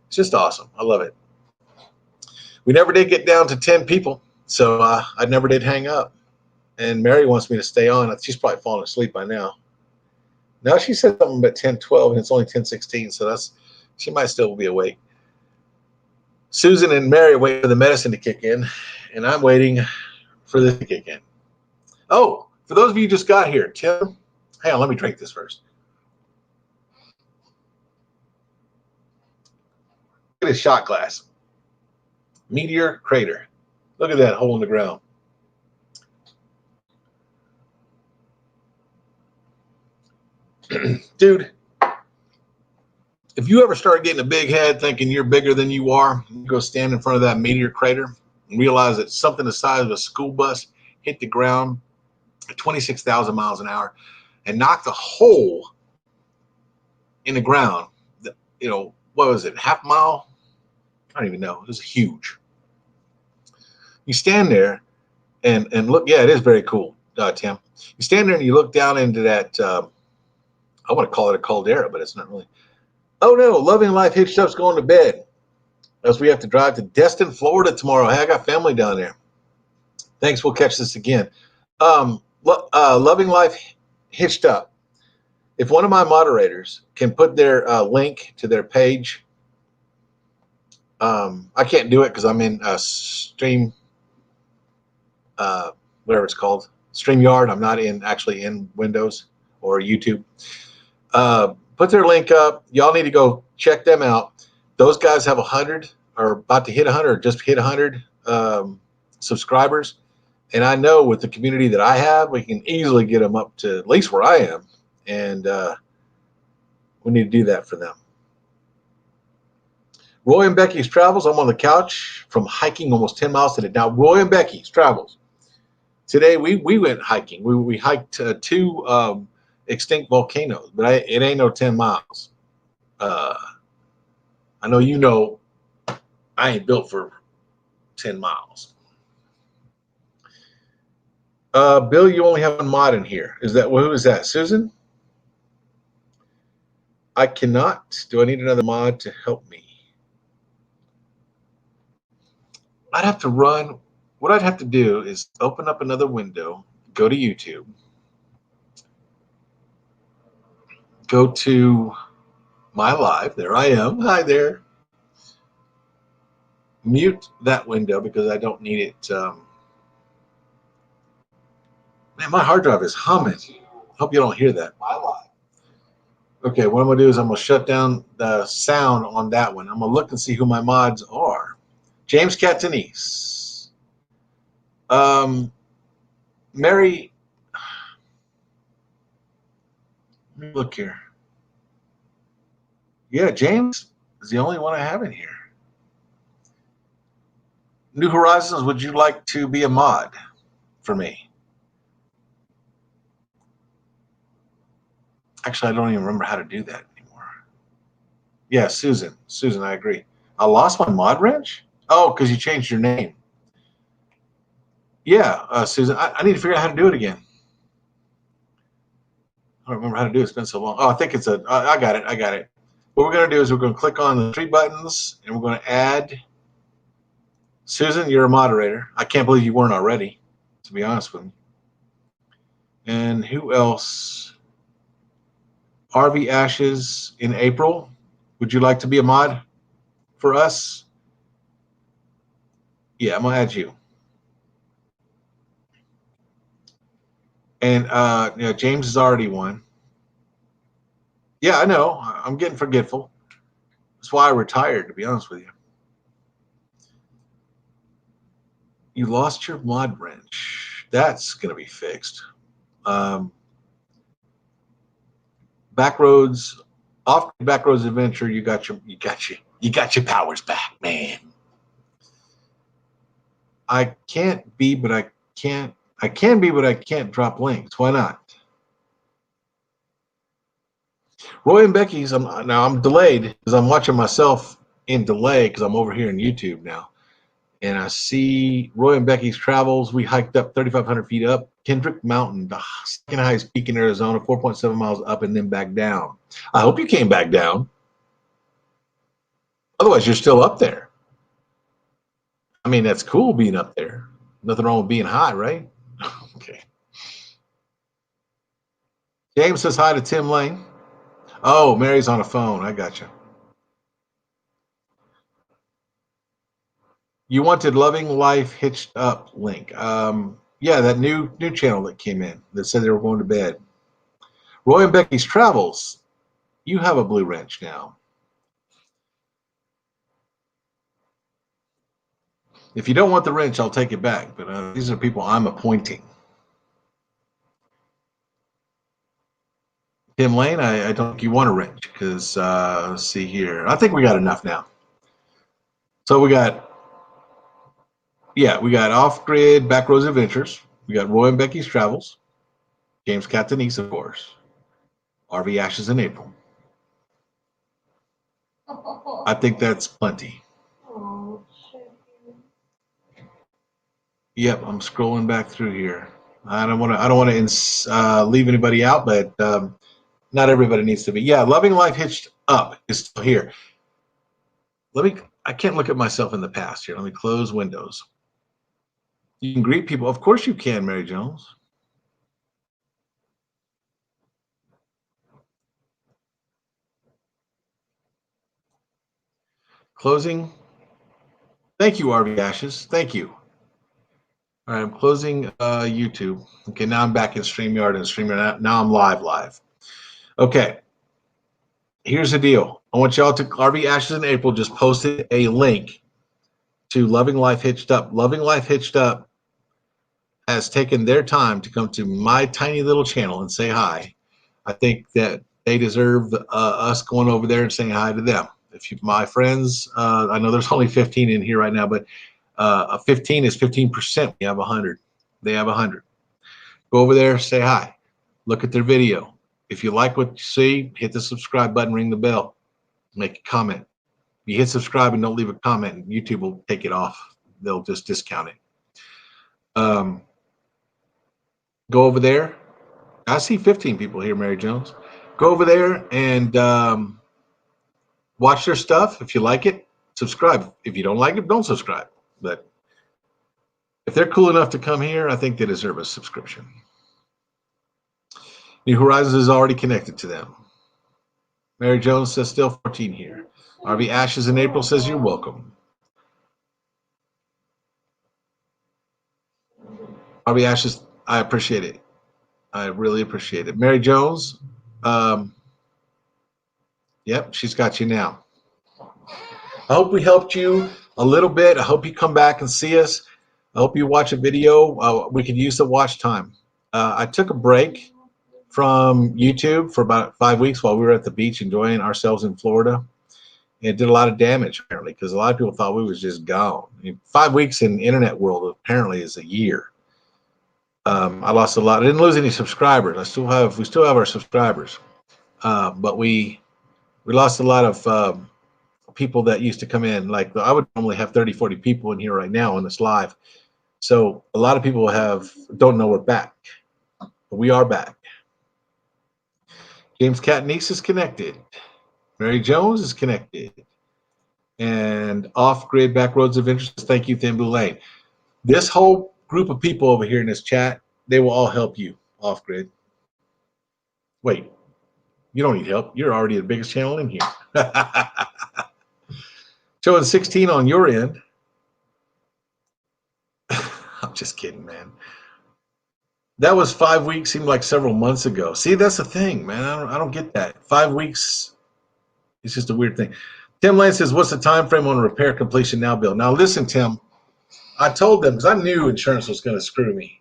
it's just awesome. I love it. We never did get down to 10 people, so I never did hang up. And Mary wants me to stay on. She's probably falling asleep by now. Now she said something about 10:12, and it's only 10:16, so she might still be awake. Susan and Mary wait for the medicine to kick in, and I'm waiting for this to kick in. Oh, for those of you who just got here, Tim, hang on, let me drink this first. Look at his shot glass. Meteor Crater. Look at that hole in the ground. Dude, if you ever start getting a big head thinking you're bigger than you are, you go stand in front of that Meteor Crater and realize that something the size of a school bus hit the ground at 26,000 miles an hour and knocked a hole in the ground. What was it, half mile? I don't even know. It was huge. You stand there and look. Yeah, it is very cool, Tim. You stand there and you look down into that, I want to call it a caldera, but it's not really. Oh, no, Loving Life Hitched Up's going to bed. As we have to drive to Destin, Florida tomorrow. Hey, I got family down there. Thanks. We'll catch this again. Loving Life Hitched Up. If one of my moderators can put their link to their page, I can't do it because I'm in Stream, whatever it's called, StreamYard. I'm not actually in Windows or YouTube. Put their link up. Y'all need to go check them out. Those guys have 100 or about to hit 100 or just hit 100 subscribers. And I know with the community that I have, we can easily get them up to at least where I am. And we need to do that for them. Roy and Becky's Travels. I'm on the couch from hiking almost 10 miles today. Now, Roy and Becky's Travels. Today we went hiking. We hiked two extinct volcanoes, but it ain't no 10 miles. I know you know I ain't built for 10 miles. Bill, you only have one mod in here. Who is that? Susan? I cannot. Do I need another mod to help me? I'd have to run. What I'd have to do is open up another window, go to YouTube, go to my live. There I am. Hi there. Mute that window because I don't need it. Man, my hard drive is humming. Hope you don't hear that. My live. Okay, what I'm going to do is I'm going to shut down the sound on that one. I'm going to look and see who my mods are. James Catanese. Mary. Let me look here. Yeah, James is the only one I have in here. New Horizons, would you like to be a mod for me? Actually, I don't even remember how to do that anymore. Yeah, Susan. Susan, I agree. I lost my mod wrench? Oh, because you changed your name. Yeah, Susan, I need to figure out how to do it again. I don't remember how to do it. It's been so long. Oh, I think it's I got it. I got it. What we're going to do is we're going to click on the three buttons, and we're going to add. Susan, you're a moderator. I can't believe you weren't already, to be honest with you. And who else? RV Ashes in April. Would you like to be a mod for us? Yeah, I'm going to add you. And yeah, James is already one. Yeah, I know. I'm getting forgetful. That's why I retired, to be honest with you. You lost your mod wrench. That's going to be fixed. Backroads, off Backroads Adventure. You got your powers back, man. I can't be, but I can't. I can be, but I can't drop links. Why not? Roy and Becky's. I'm delayed because I'm watching myself in delay because I'm over here in YouTube now. And I see Roy and Becky's Travels. We hiked up 3,500 feet up Kendrick Mountain, the second highest peak in Arizona, 4.7 miles up and then back down. I hope you came back down. Otherwise, you're still up there. I mean, that's cool being up there. Nothing wrong with being high, right? Okay. James says hi to Tim Lane. Oh, Mary's on a phone. I got you. You wanted Loving Life Hitched Up link. Yeah, that new channel that came in that said they were going to bed. Roy and Becky's Travels. You have a blue wrench now. If you don't want the wrench, I'll take it back. But these are people I'm appointing. Tim Lane, I don't think you want a wrench because let's see here. I think we got enough now. So we got Off Grid Backroads Adventures. We got Roy and Becky's Travels. James Catanese, of course. RV Ashes in April. I think that's plenty. Oh, Yep, I'm scrolling back through here. I don't want to leave anybody out, but not everybody needs to be. Yeah, Loving Life Hitched Up is still here. I can't look at myself in the past here. Let me close windows. You can greet people. Of course you can, Mary Jones. Closing. Thank you, RV Ashes. Thank you. All right, I'm closing YouTube. Okay, now I'm back in StreamYard and StreamYard. Now I'm live. Okay, here's the deal. I want y'all to, RV Ashes in April just posted a link to Loving Life Hitched Up. Loving Life Hitched Up has taken their time to come to my tiny little channel and say hi. I think that they deserve us going over there and saying hi to them. If you, my friends, I know there's only 15 in here right now, but a 15 is 15%. We have 100. They have 100. Go over there, say hi, look at their video. If you like what you see, hit the subscribe button, ring the bell, make a comment. If you hit subscribe and don't leave a comment, YouTube will take it off. They'll just discount it. Go over there. I see 15 people here, Mary Jones. Go over there and watch their stuff. If you like it, subscribe. If you don't like it, don't subscribe. But if they're cool enough to come here, I think they deserve a subscription. New Horizons is already connected to them. Mary Jones says still 14 here. RV Ashes in April says you're welcome. RV Ashes, I appreciate it. I really appreciate it. Mary Jones, yep, she's got you now. I hope we helped you a little bit. I hope you come back and see us. I hope you watch a video. We could use the watch time. I took a break from YouTube for about 5 weeks while we were at the beach enjoying ourselves in Florida. It did a lot of damage, apparently, because a lot of people thought we was just gone. I mean, 5 weeks in the internet world apparently is a year. I lost a lot. I didn't lose any subscribers. We still have our subscribers, but we lost a lot of people that used to come in. Like I would normally have 30, 40 people in here right now on this live. So a lot of people don't know we're back, but we are back. James Catnice is connected. Mary Jones is connected. And off-grid back roads of interest. Thank you, Thimble Lane. This whole group of people over here in this chat, they will all help you off-grid. Wait, you don't need help. You're already the biggest channel in here. Showing 16 on your end. I'm just kidding, man. That was 5 weeks, seemed like several months ago. See, that's the thing, man. I don't get that. 5 weeks, it's just a weird thing. Tim Lane says, what's the time frame on repair completion now, Bill? Now, listen, Tim. I told them, because I knew insurance was going to screw me.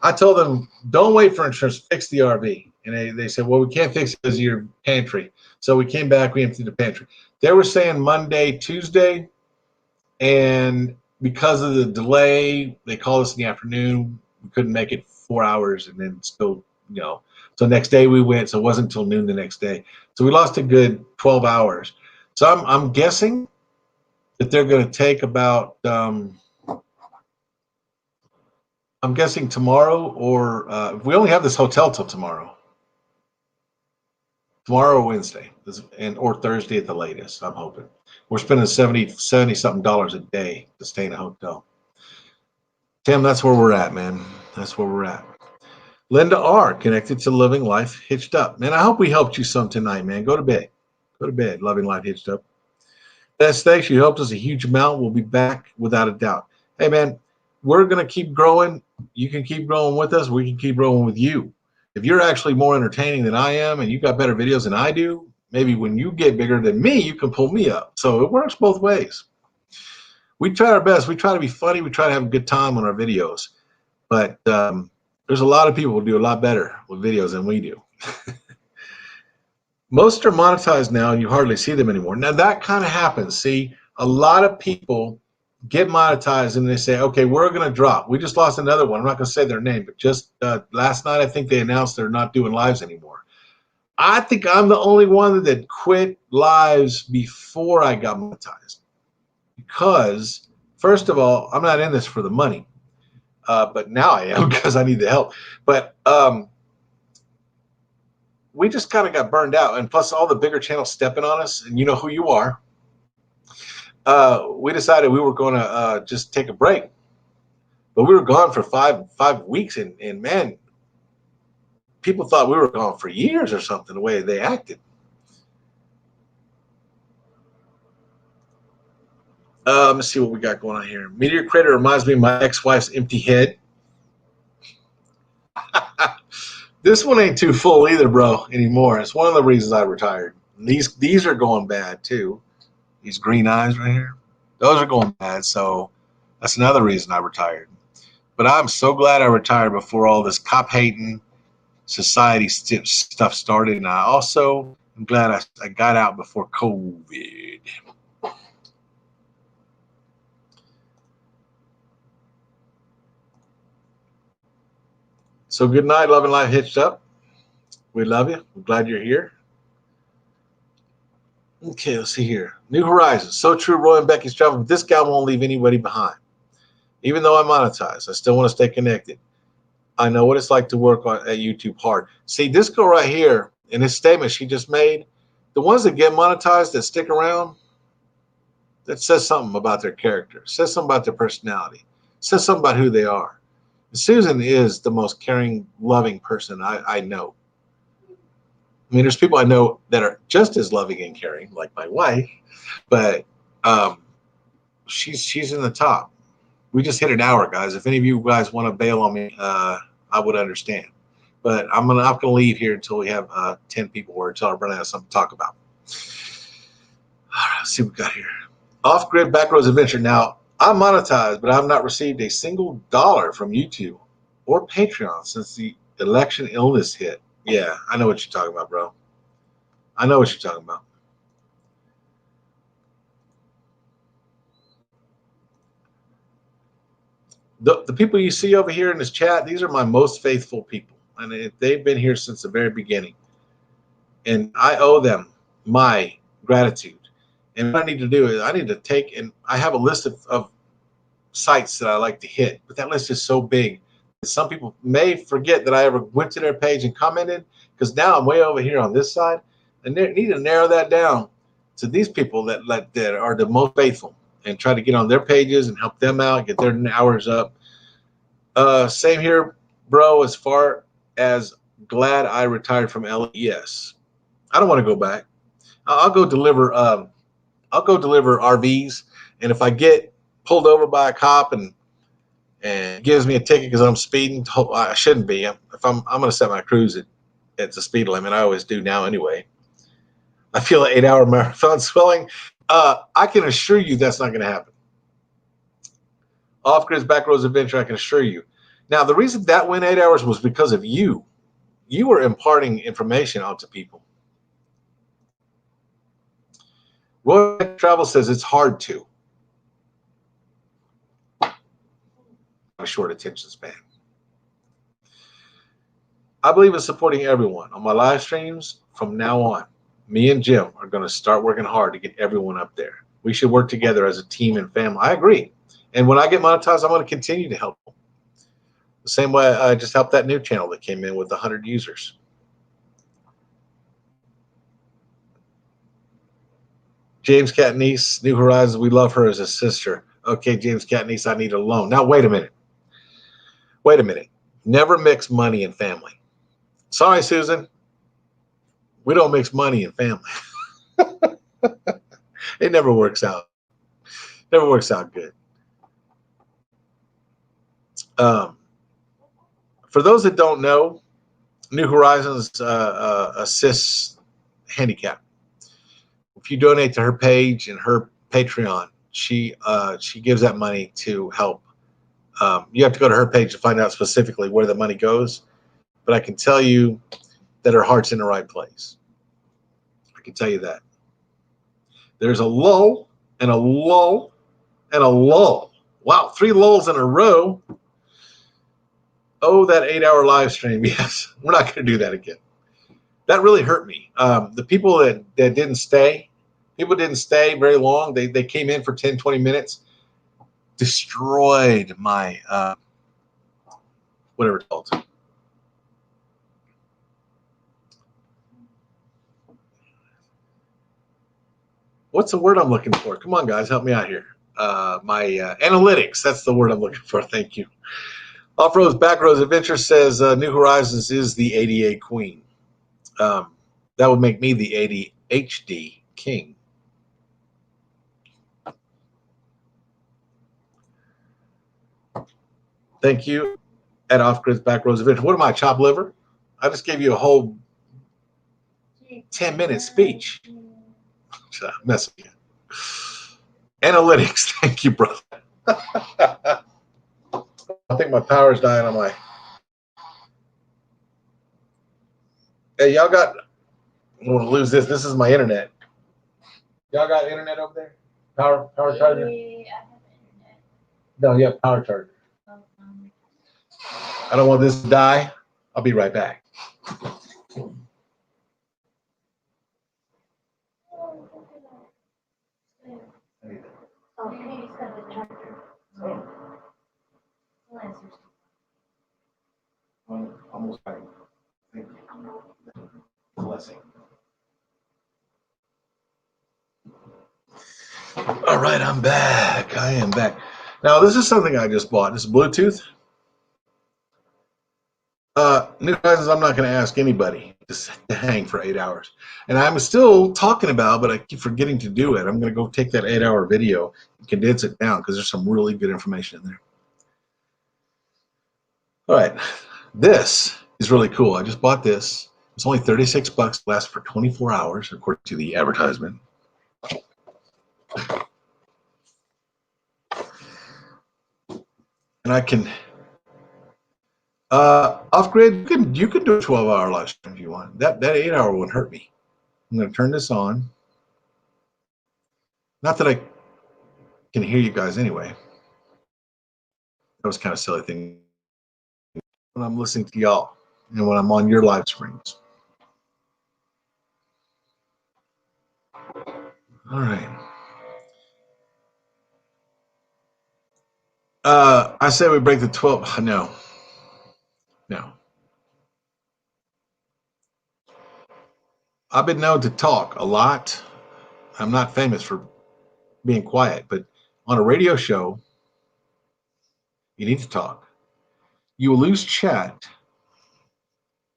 I told them, don't wait for insurance, fix the RV. And they said, well, we can't fix it because of your pantry. So we came back, we emptied the pantry. They were saying Monday, Tuesday, and because of the delay, they called us in the afternoon. We couldn't make it 4 hours, and then still, So next day we went, so it wasn't until noon the next day. So we lost a good 12 hours. So I'm guessing that they're going to take about, I'm guessing tomorrow, or we only have this hotel till tomorrow. Tomorrow or Wednesday, or Thursday at the latest, I'm hoping. We're spending $70-something a day to stay in a hotel. Tim, that's where we're at, man. That's where we're at. Linda R, connected to Living Life Hitched Up. Man, I hope we helped you some tonight, man. Go to bed. Go to bed, Loving Life Hitched Up. Best thanks. You helped us a huge amount. We'll be back without a doubt. Hey, man, we're going to keep growing. You can keep growing with us. We can keep growing with you. If you're actually more entertaining than I am and you got better videos than I do, maybe when you get bigger than me, you can pull me up. So it works both ways. We try our best. We try to be funny. We try to have a good time on our videos. But there's a lot of people who do a lot better with videos than we do. Most are monetized now, and you hardly see them anymore. Now, that kind of happens. See, a lot of people get monetized, and they say, okay, we're going to drop. We just lost another one. I'm not going to say their name, but just last night, I think they announced they're not doing lives anymore. I think I'm the only one that quit lives before I got monetized. Because, first of all, I'm not in this for the money. But now I am because I need the help. But we just kind of got burned out. And plus all the bigger channels stepping on us, and you know who you are. We decided we were going to just take a break. But we were gone for five weeks. And man, people thought we were gone for years or something, the way they acted. Let's see what we got going on here. Meteor Crater reminds me of my ex-wife's empty head. This one ain't too full either, bro, anymore. It's one of the reasons I retired. These are going bad too. These green eyes right here, those are going bad. So that's another reason I retired. But I'm so glad I retired before all this cop hating society stuff started. And I also I'm glad I got out before COVID. So good night, Love and Life Hitched Up. We love you. We're glad you're here. Okay, let's see here. New Horizons. So true, Roy and Becky's travel. But this guy won't leave anybody behind. Even though I monetize, I still want to stay connected. I know what it's like to work at YouTube hard. See, this girl right here, in this statement she just made, the ones that get monetized, that stick around, that says something about their character, says something about their personality, says something about who they are. Susan is the most caring, loving person I know. I mean, there's people I know that are just as loving and caring, like my wife, but she's in the top. We just hit an hour, guys. If any of you guys want to bail on me, I would understand. But I'm not gonna leave here until we have 10 people or until I run out of something to talk about. All right, let's see what we got here. Off-grid backroads adventure. Now, I'm monetized, but I've not received a single dollar from YouTube or Patreon since the election illness hit. Yeah, I know what you're talking about, bro. I know what you're talking about. The people you see over here in this chat, these are my most faithful people. And they've been here since the very beginning. And I owe them my gratitude. And what I need to do is I need to take, and I have a list of sites that I like to hit, but that list is so big that some people may forget that I ever went to their page and commented, because now I'm way over here on this side, and they need to narrow that down to these people that are the most faithful, and try to get on their pages and help them out, get their hours up. Same here, bro. As far as glad I retired from LA, yes, I don't want to go back. I'll go deliver. I'll go deliver RVs, and if I get pulled over by a cop and gives me a ticket because I'm speeding, I shouldn't be. If I'm going to set my cruise at the speed limit. I always do now anyway. I feel an 8-hour marathon swelling. I can assure you that's not going to happen. Off-grid backroads adventure, I can assure you. Now, the reason that went 8 hours was because of you. You were imparting information onto people. Roy Travel says it's hard to. A short attention span. I believe in supporting everyone on my live streams from now on. Me and Jim are going to start working hard to get everyone up there. We should work together as a team and family. I agree. And when I get monetized, I'm going to continue to help them. The same way I just helped that new channel that came in with 100 users. James Catniece, New Horizons, we love her as a sister. Okay, James Catniece, I need a loan. Now, wait a minute. Wait a minute. Never mix money and family. Sorry, Susan. We don't mix money and family. It never works out. Never works out good. For those that don't know, New Horizons assists handicap. If you donate to her page and her Patreon, she gives that money to help. You have to go to her page to find out specifically where the money goes. But I can tell you that her heart's in the right place. I can tell you that. There's a lull and a lull and a lull. Wow, 3 lulls in a row. Oh, that 8-hour live stream. Yes, we're not going to do that again. That really hurt me. The people that didn't stay, people didn't stay very long. They came in for 10, 20 minutes, destroyed my, whatever it's called. What's the word I'm looking for? Come on, guys, help me out here. My analytics, that's the word I'm looking for. Thank you. Off-Roads, Backroads Adventure says New Horizons is the ADA queen. That would make me the ADHD king. Thank you. At Off-Grid's Backroads Adventure. What am I, chopped liver? I just gave you a whole 10-minute speech. Mess with you. Analytics. Thank you, brother. I think my power's dying on my. Hey, y'all got. I don't want to lose this. This is my internet. Y'all got internet over there? Power charger? Yeah, I have internet. No, you have power charger. I don't want this to die. I'll be right back. Oh, he's got the tractor. Oh, almost right. Thank you. Blessing. All right, I'm back. I am back. Now, this is something I just bought. This is Bluetooth. New prizes I'm not going to ask anybody to hang for 8 hours. And I'm still talking about, but I keep forgetting to do it. I'm going to go take that 8-hour video and condense it down because there's some really good information in there. All right, this is really cool. I just bought this. It's only 36 bucks, lasts for 24 hours, according to the advertisement. And I can off grid. You can do a 12-hour live stream if you want. That 8-hour wouldn't hurt me. I'm going to turn this on. Not that I can hear you guys anyway. That was kind of a silly thing. When I'm listening to y'all and when I'm on your live streams. All right. I say we break the 12. No. I've been known to talk a lot. I'm not famous for being quiet, but on a radio show, you need to talk. You will lose chat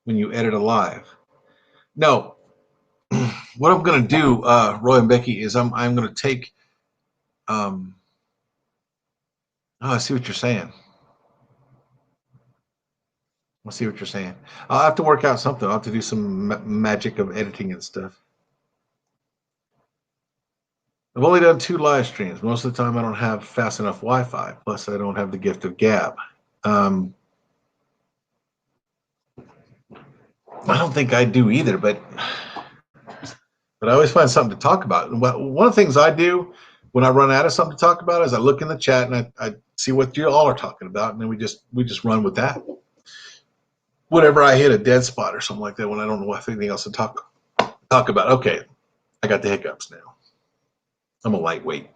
when you edit a live. No, what I'm going to do, Roy and Becky, is I'm going to take. Oh, I see what you're saying. I see what you're saying. I'll have to work out something. I'll have to do some magic of editing and stuff. I've only done 2 live streams. Most of the time, I don't have fast enough Wi-Fi. Plus, I don't have the gift of gab. I don't think I do either, but I always find something to talk about. One of the things I do when I run out of something to talk about is I look in the chat and I see what you all are talking about, and then we just run with that. Whenever I hit a dead spot or something like that, when I don't know anything else to talk about. Okay, I got the hiccups now. I'm a lightweight.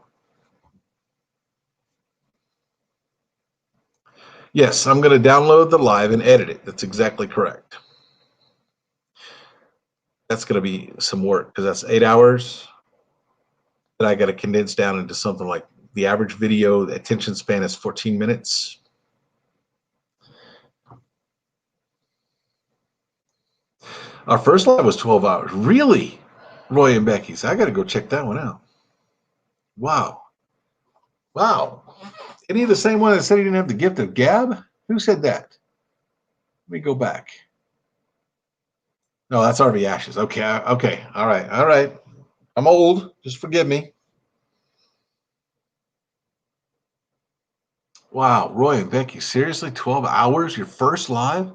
Yes, I'm going to download the live and edit it. That's exactly correct. That's going to be some work because that's 8 hours that I got to condense down into something like the average video. The attention span is 14 minutes. Our first live was 12 hours. Really? Roy and Becky's. I got to go check that one out. Wow. Any of the same one that said he didn't have the gift of gab? Who said that? Let me go back. No, that's RV Ashes. Okay. All right. I'm old. Just forgive me. Wow, Roy and Becky, seriously, 12 hours, your first live?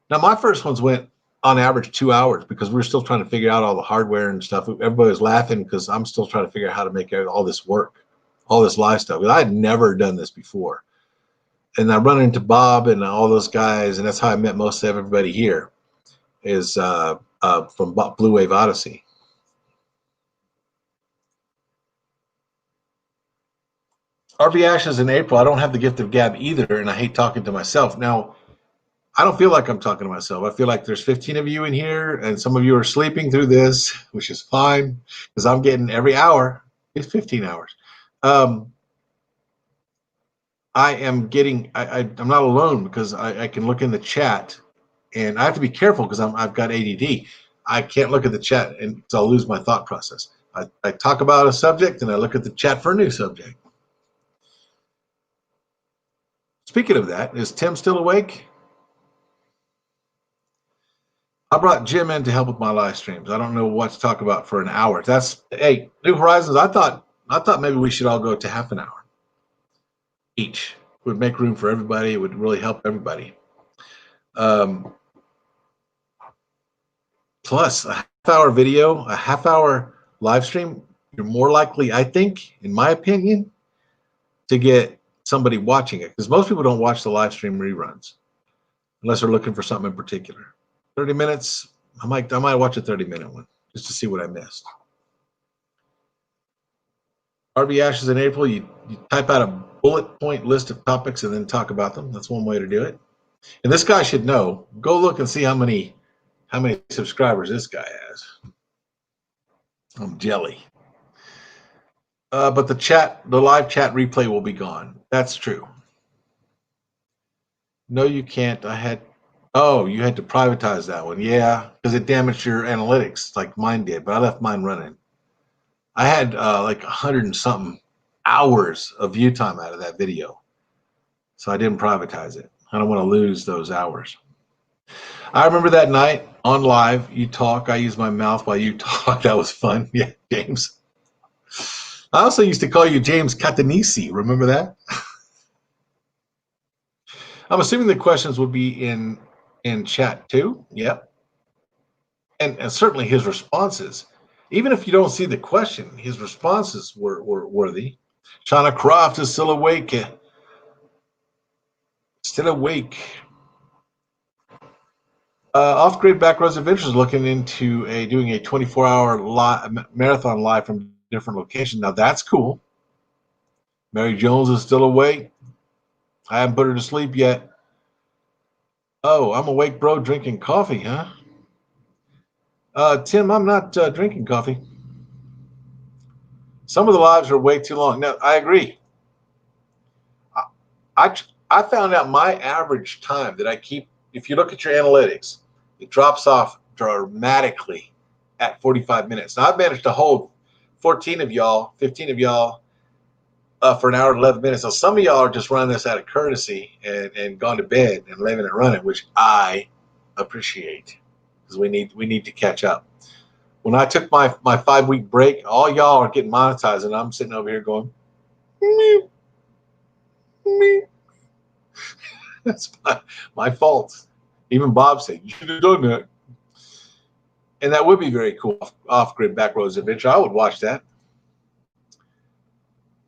Now, my first ones went on average 2 hours because we were still trying to figure out all the hardware and stuff. Everybody was laughing because I'm still trying to figure out how to make all this work, all this live stuff. I had never done this before. And I run into Bob and all those guys, and that's how I met most of everybody here is from Blue Wave Odyssey. RV Ashes in April, I don't have the gift of gab either, and I hate talking to myself. Now, I don't feel like I'm talking to myself. I feel like there's 15 of you in here, and some of you are sleeping through this, which is fine, because I'm getting every hour. It's 15 hours. I am getting, I'm not alone because I can look in the chat, and I have to be careful because I've got ADD. I can't look at the chat, and so I'll lose my thought process. I talk about a subject, and I look at the chat for a new subject. Speaking of that, is Tim still awake? I brought Jim in to help with my live streams. I don't know what to talk about for an hour. Hey, New Horizons. I thought maybe we should all go to half an hour each. It would make room for everybody. It would really help everybody. Plus, hour video, a half-hour live stream, you're more likely, I think, in my opinion, to get somebody watching it, because most people don't watch the live stream reruns unless they're looking for something in particular. 30 minutes, I might watch a 30-minute one just to see what I missed. RV Ashes in April, you type out a bullet point list of topics and then talk about them. That's one way to do it. And this guy should know. Go look and see how many subscribers this guy has. I'm jelly. But the live chat replay will be gone. That's true. No, you can't. You had to privatize that one. Yeah, because it damaged your analytics like mine did, but I left mine running. I had like 100 and something hours of view time out of that video. So I didn't privatize it. I don't want to lose those hours. I remember that night on live, you talk, I use my mouth while you talk. That was fun. Yeah, James. I also used to call you James Catanisi. Remember that? I'm assuming the questions would be in chat too. Yep. And certainly his responses. Even if you don't see the question, his responses were worthy. Shauna Croft is still awake. Still awake. Off-Grid Backroads Adventures is looking into doing a 24-hour marathon live from different locations. Now that's cool. Mary Jones is still awake. I haven't put her to sleep yet. Oh, I'm awake, bro, drinking coffee, huh? Tim, I'm not drinking coffee. Some of the lives are way too long. Now, I agree. I found out my average time that I keep, if you look at your analytics, it drops off dramatically at 45 minutes. Now, I've managed to hold 14 of y'all, 15 of y'all for an hour and 11 minutes. So some of y'all are just running this out of courtesy and gone to bed and leaving it running, which I appreciate because we need to catch up. When I took my 5-week break, all y'all are getting monetized, and I'm sitting over here going, meep, meep. That's my fault. Even Bob said, you should have done that. And that would be very cool. Off-Grid Backroads Adventure. I would watch that.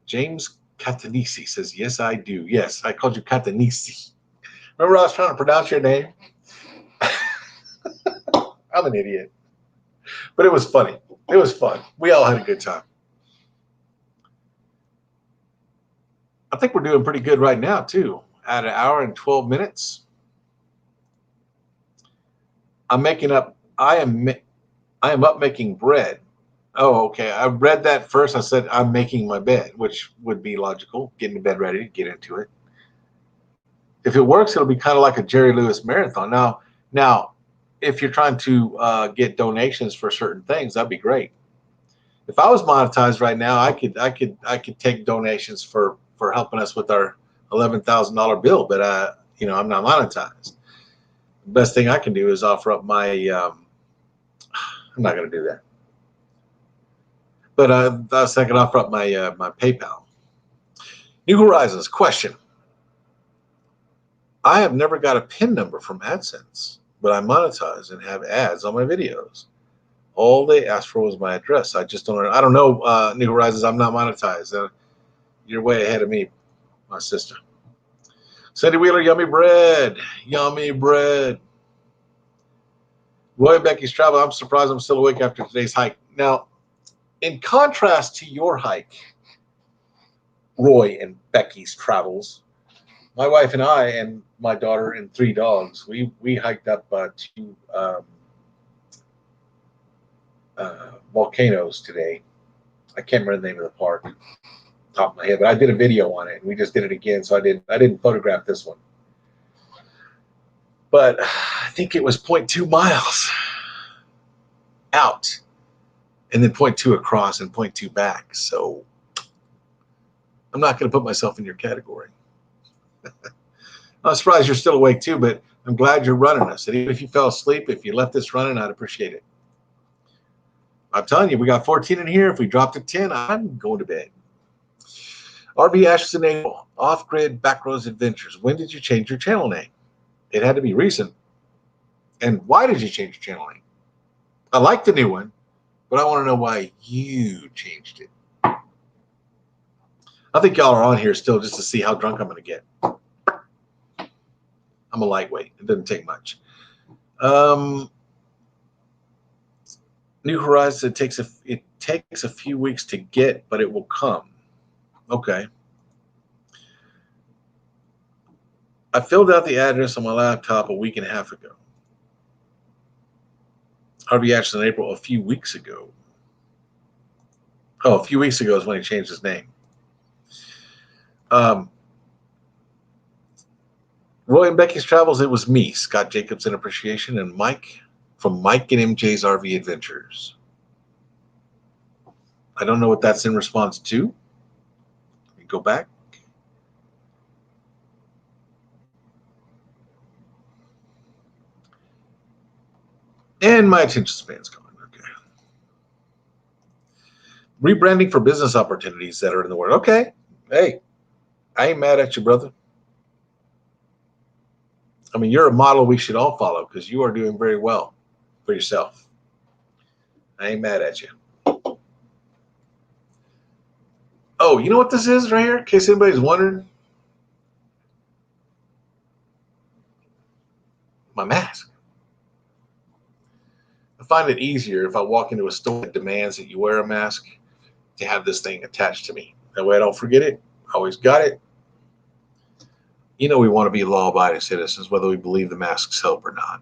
James Catanisi says, yes, I do. Yes, I called you Catanisi. Remember I was trying to pronounce your name? I'm an idiot. But it was funny. It was fun. We all had a good time. I think we're doing pretty good right now, too. At an hour and 12 minutes. I am up making bread. Oh, okay. I read that first. I said I'm making my bed, which would be logical. Getting the bed ready to get into it. If it works, it'll be kind of like a Jerry Lewis marathon. Now, if you're trying to get donations for certain things, that'd be great. If I was monetized right now, I could take donations for helping us with our $11,000 bill, but I'm not monetized. The best thing I can do is offer up my. I'm not going to do that. But I can offer up my my PayPal. New Horizons question. I have never got a PIN number from AdSense, but I monetize and have ads on my videos. All they asked for was my address. I just don't. I don't know. New Horizons. I'm not monetized. You're way ahead of me, my sister. Cindy Wheeler, yummy bread. Yummy bread. Roy Becky's travel. I'm surprised I'm still awake after today's hike. Now, in contrast to your hike, Roy and Becky's travels, my wife and I and my daughter and 3 dogs, we hiked up 2 volcanoes today. I can't remember the name of the park, top of my head, but I did a video on it. And we just did it again, so I didn't photograph this one. But I think it was 0.2 miles out, and then 0.2 across and 0.2 back. So I'm not going to put myself in your category. I'm surprised you're still awake too, but I'm glad you're running us. And even if you fell asleep, if you left this running, I'd appreciate it. I'm telling you, we got 14 in here. If we drop to 10, I'm going to bed. RV Ashes in April, Off-Grid Backroads Adventures. When did you change your channel name? It had to be recent. And why did you change your channel name? I like the new one, but I want to know why you changed it. I think y'all are on here still just to see how drunk I'm going to get. I'm a lightweight. It doesn't take much. New Horizons, it takes a few weeks to get, but it will come. Okay. I filled out the address on my laptop a week and a half ago. Harvey Ashton in April a few weeks ago. Oh, a few weeks ago is when he changed his name. Roy and Becky's Travels, it was me, Scott Jacobs in Appreciation, and Mike from Mike and MJ's RV Adventures. I don't know what that's in response to. Let me go back. And my attention span's gone. Okay. Rebranding for business opportunities that are in the word. Okay. Hey, I ain't mad at you, brother. I mean, you're a model we should all follow because you are doing very well for yourself. I ain't mad at you. Oh, you know what this is right here? In case anybody's wondering. My mask. I find it easier if I walk into a store that demands that you wear a mask to have this thing attached to me. That way I don't forget it. I always got it. You know we want to be law-abiding citizens, whether we believe the masks help or not.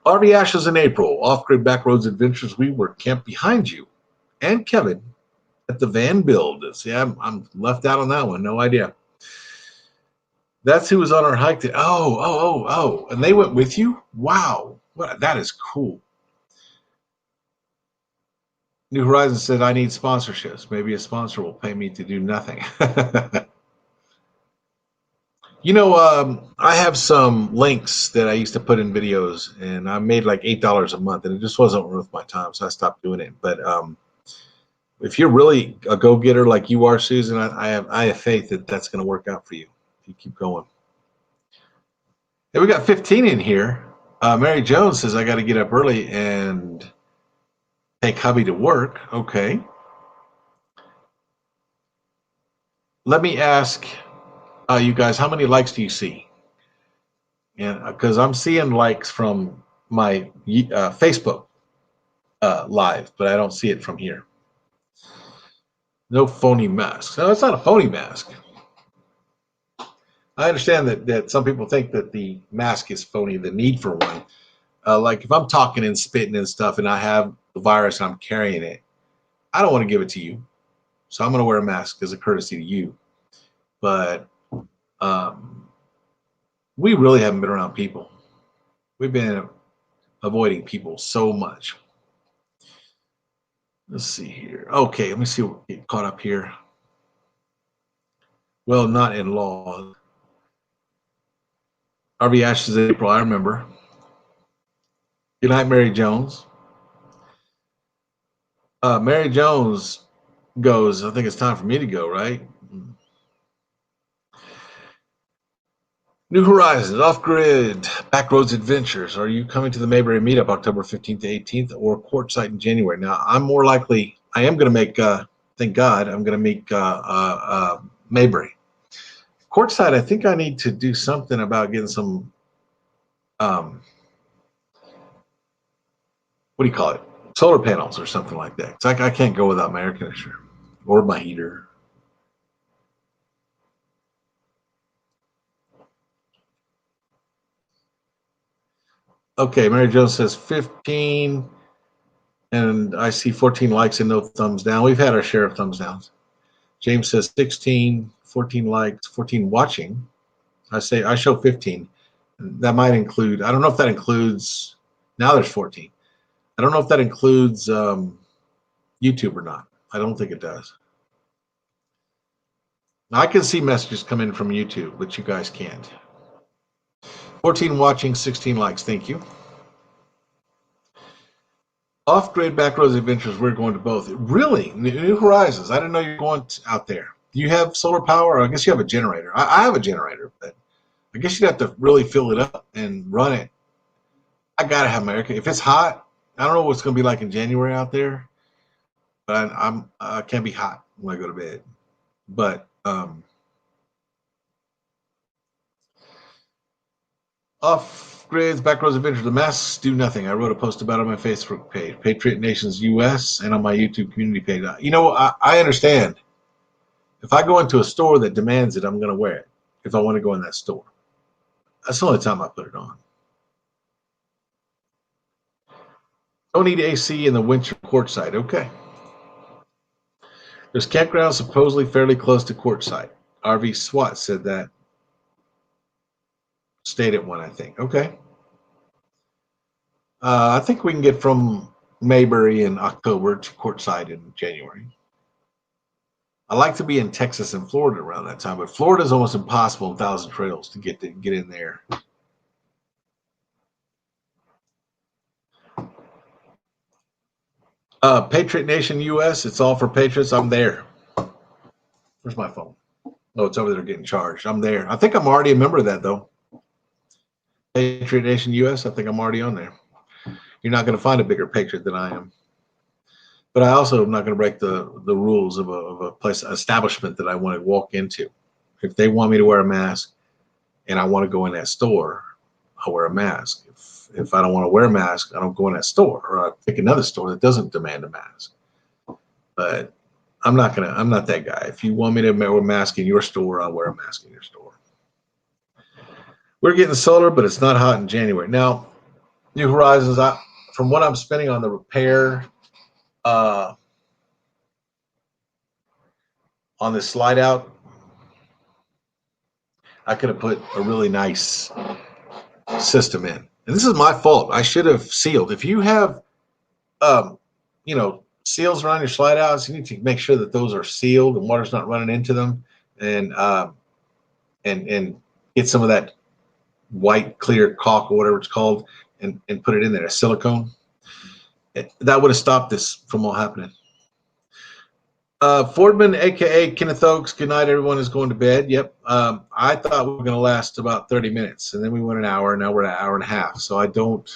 RV Ashes in April, Off-Grid Backroads Adventures. We were camped behind you and Kevin at the van build. See, I'm left out on that one. No idea. That's who was on our hike. Oh. And they went with you? Wow. That is cool. New Horizons said, I need sponsorships. Maybe a sponsor will pay me to do nothing. You know, I have some links that I used to put in videos, and I made like $8 a month, and it just wasn't worth my time, so I stopped doing it. But if you're really a go-getter like you are, Susan, I have faith that that's going to work out for you if you keep going. Hey, we got 15 in here. Mary Jones says, I got to get up early and take hubby to work. Okay. Let me ask you guys, how many likes do you see? Yeah, because I'm seeing likes from my Facebook live, but I don't see it from here. No phony mask. No, it's not a phony mask. I understand that some people think that the mask is phony, the need for one. Like if I'm talking and spitting and stuff and I have the virus and I'm carrying it, I don't want to give it to you. So I'm going to wear a mask as a courtesy to you. But we really haven't been around people. We've been avoiding people so much. Let's see here. Okay, let me see what we get caught up here. Well, not in law. RV Ashes April, I remember. Good night, Mary Jones. Mary Jones goes, I think it's time for me to go, right? New Horizons, Off-Grid, Backroads Adventures. Are you coming to the Mayberry meetup October 15th to 18th or Quartzsite in January? Now, I'm more likely, I am going to make, thank God, I'm going to make Mayberry. Quartzsite, I think I need to do something about getting some, what do you call it? Solar panels or something like that. It's like I can't go without my air conditioner or my heater. Okay, Mary Jo says 15, and I see 14 likes and no thumbs down. We've had our share of thumbs downs. James says 16, 14 likes, 14 watching. I show 15. That might include, I don't know if that includes, now there's 14. I don't know if that includes YouTube or not. I don't think it does. Now, I can see messages come in from YouTube, but you guys can't. 14 watching, 16 likes. Thank you. Off-Grid Backroads Adventures, we're going to both. Really? New Horizons. I didn't know you were going out there. Do you have solar power? Or I guess you have a generator. I have a generator, but I guess you'd have to really fill it up and run it. I gotta have my air. If it's hot, I don't know what's gonna be like in January out there, but I can't be hot when I go to bed. But off grids, backroads adventures, the masks do nothing. I wrote a post about it on my Facebook page, Patriot Nations US, and on my YouTube community page. You know, I understand. If I go into a store that demands it, I'm gonna wear it. If I want to go in that store, that's the only time I put it on. Don't need AC in the winter courtside. Okay. There's campgrounds supposedly fairly close to courtside. RV SWAT said that. Stayed at one, I think. Okay. I think we can get from Mayberry in October to courtside in January. I like to be in Texas and Florida around that time, but Florida is almost impossible in Thousand Trails to get in there. Patriot Nation US, it's all for Patriots. I'm there. Where's my phone? Oh, it's over there getting charged. I'm there. I think I'm already a member of that, though. Patriot Nation US, I think I'm already on there. You're not going to find a bigger patriot than I am. But I also am not going to break the rules of a place, establishment that I want to walk into. If they want me to wear a mask and I want to go in that store, I'll wear a mask. If I don't want to wear a mask, I don't go in that store, or I pick another store that doesn't demand a mask. But I'm not that guy. If you want me to wear a mask in your store, I'll wear a mask in your store. We're getting solar, but it's not hot in January. Now, New Horizons, from what I'm spending on the repair on this slide out, I could have put a really nice system in. And this is my fault. I should have sealed. If you have, seals around your slide outs, you need to make sure that those are sealed and water's not running into them, and get some of that white clear caulk or whatever it's called, and put it in there, a silicone. That would have stopped this from all happening. Fordman, aka Kenneth Oaks, good night, everyone is going to bed. Yep. I thought we were going to last about 30 minutes, and then we went an hour, and now we're at an hour and a half. So I don't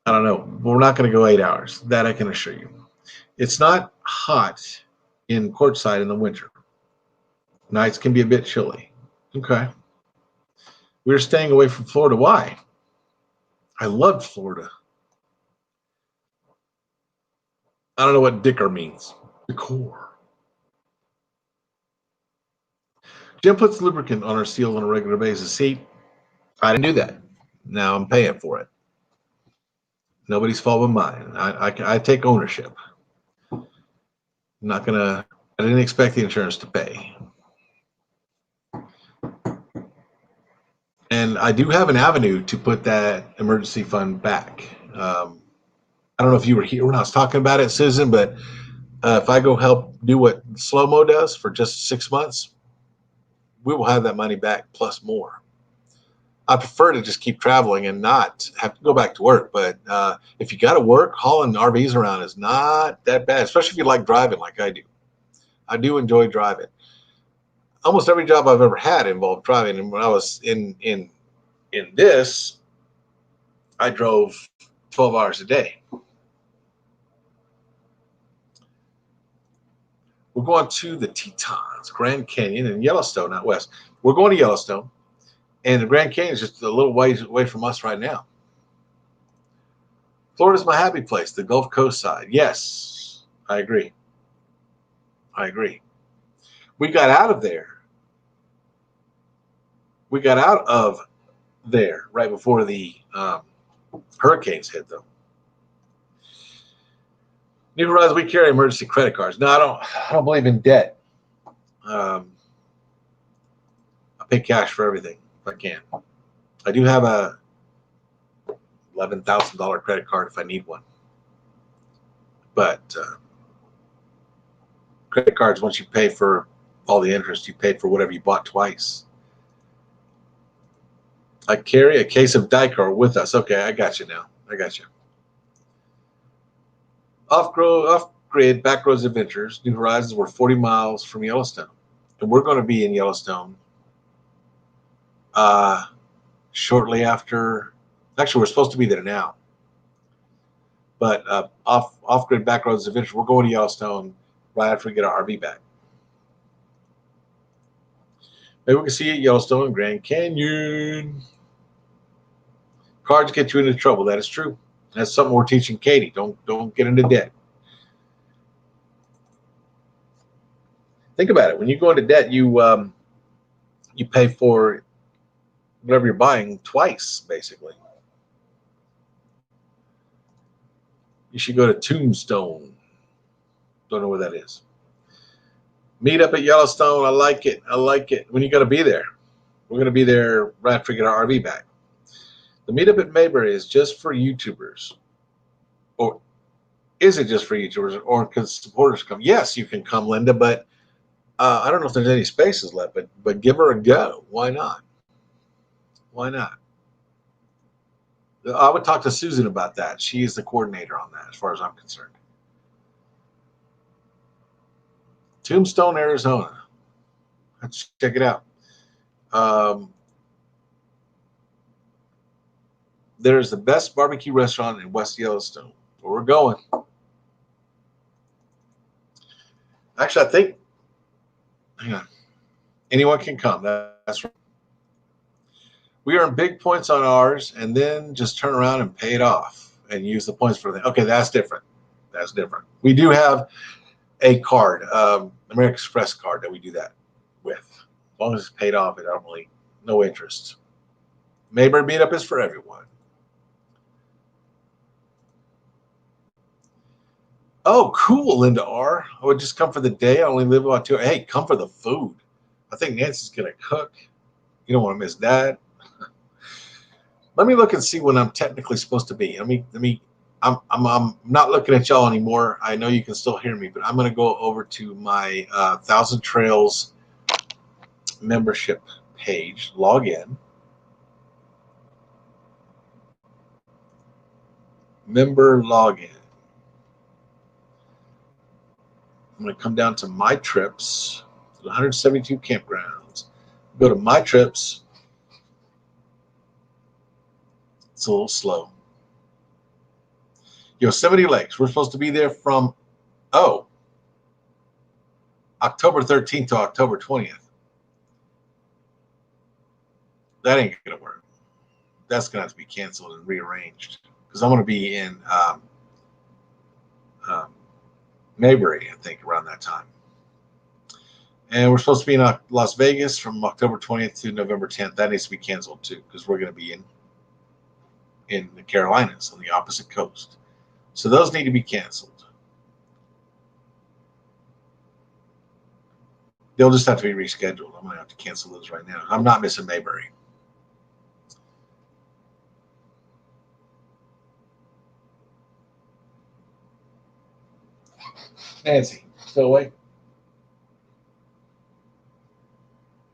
know. We're not going to go 8 hours. That I can assure you. It's not hot in courtside in the winter. Nights can be a bit chilly. Okay. We're staying away from Florida. Why? I loved Florida. I don't know what dicker means. Decor. Jim puts lubricant on our seals on a regular basis. See, I didn't do that. Now I'm paying for it. Nobody's fault but mine. I take ownership. I didn't expect the insurance to pay. And I do have an avenue to put that emergency fund back. I don't know if you were here when I was talking about it, Susan, but if I go help do what Slow-Mo does for just 6 months, we will have that money back plus more. I prefer to just keep traveling and not have to go back to work. But if you got to work, hauling RVs around is not that bad, especially if you like driving like I do. I do enjoy driving. Almost every job I've ever had involved driving. And when I was in this, I drove 12 hours a day. We're going to the Tetons, Grand Canyon, and Yellowstone out west. We're going to Yellowstone, and the Grand Canyon is just a little ways away from us right now. Florida's my happy place, the Gulf Coast side. Yes, I agree. We got out of there. We got out of there right before the hurricanes hit, though. New Horizons, we carry emergency credit cards. No, I don't believe in debt. I pay cash for everything if I can. I do have a $11,000 credit card if I need one. But credit cards, once you pay for all the interest, you pay for whatever you bought twice. I carry a case of Dicor with us. Okay, I got you now. I got you. Off-grid backroads adventures, New Horizons. We're 40 miles from Yellowstone, and we're going to be in Yellowstone shortly after. Actually, we're supposed to be there now. But off-grid backroads adventure, we're going to Yellowstone right after we get our RV back. Maybe we can see you at Yellowstone and Grand Canyon. Cards get you into trouble. That is true. That's something we're teaching Katie. Don't get into debt. Think about it. When you go into debt, you pay for whatever you're buying twice, basically. You should go to Tombstone. Don't know where that is. Meet up at Yellowstone. I like it. I like it. When are you going to be there? We're going to be there right after we get our RV back. The meetup at Mayberry is just for YouTubers. Or is it just for YouTubers? Or can supporters come? Yes, you can come, Linda, but I don't know if there's any spaces left, but give her a go. Why not? Why not? I would talk to Susan about that. She is the coordinator on that, as far as I'm concerned. Tombstone, Arizona. Let's check it out. There's the best barbecue restaurant in West Yellowstone. Where we're going. Actually, I think, hang on. Anyone can come. That's right. We earn big points on ours and then just turn around and pay it off and use the points for that. Okay, that's different. That's different. We do have a card, American Express card that we do that with. As long as it's paid off, it don't really, no interest. Mayberry meetup is for everyone. Oh, cool, Linda R. I would just come for the day. I only live about 2 hours. Hey, come for the food. I think Nancy's going to cook. You don't want to miss that. Let me look and see when I'm technically supposed to be. I'm not looking at y'all anymore. I know you can still hear me, but I'm going to go over to my Thousand Trails membership page, log in. Member login. I'm going to come down to my trips, 172 campgrounds. Go to my trips. It's a little slow. Yosemite Lakes. We're supposed to be there from, October 13th to October 20th. That ain't going to work. That's going to have to be canceled and rearranged because I'm going to be in Mayberry, I think, around that time. And we're supposed to be in Las Vegas from October 20th to November 10th. That needs to be canceled too because we're going to be in the Carolinas on the opposite coast. So those need to be canceled. They'll just have to be rescheduled. I'm going to have to cancel those right now. I'm not missing Mayberry. Nancy, still awake?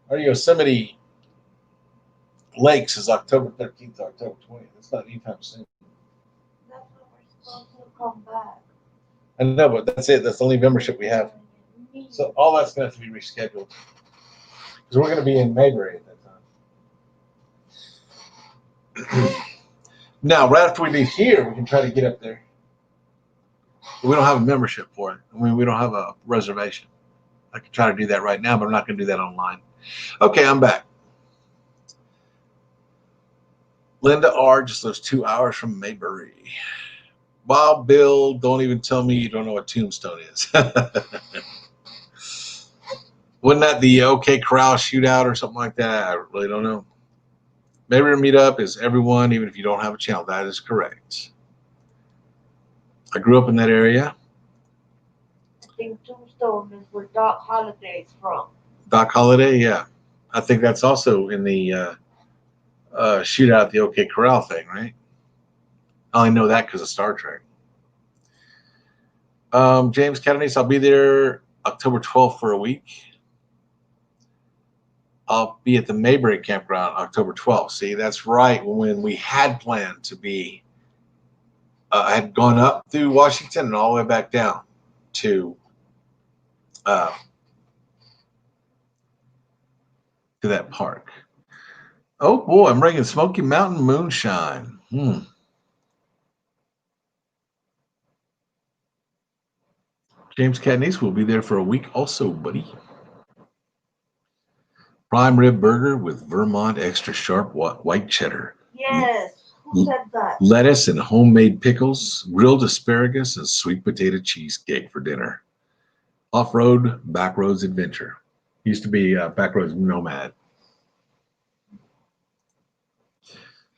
Our Yosemite Lakes is October 13th to October 20th. That's not anytime soon. That's when we're supposed to come back. I know, but that's it. That's the only membership we have. So all that's going to have to be rescheduled because we're going to be in Mayberry at that time. Now, right after we leave here, we can try to get up there. But we don't have a membership for it. I mean, we don't have a reservation. I could try to do that right now, but I'm not going to do that online. Okay, I'm back. Linda R. just lives 2 hours from Mayberry. Bob, Bill, don't even tell me you don't know what Tombstone is. Wasn't that the OK Corral shootout or something like that? I really don't know. Mayberry meetup is everyone, even if you don't have a channel. That is correct. I grew up in that area. I think Tombstone is where Doc Holliday's from. Doc Holliday, yeah. I think that's also in the shootout, the OK Corral thing, right? I only know that because of Star Trek. James Catanese, I'll be there October 12th for a week. I'll be at the Mayberry campground October 12th. See, that's right when we had planned to be. I had gone up through Washington and all the way back down to that park. Oh boy, I'm drinking Smoky Mountain Moonshine. James Catnice will be there for a week also, buddy. Prime rib burger with Vermont extra sharp white cheddar. Yes. Who said that? Lettuce and homemade pickles, grilled asparagus, and sweet potato cheesecake for dinner. Off-road, backroads adventure. Used to be backroads nomad.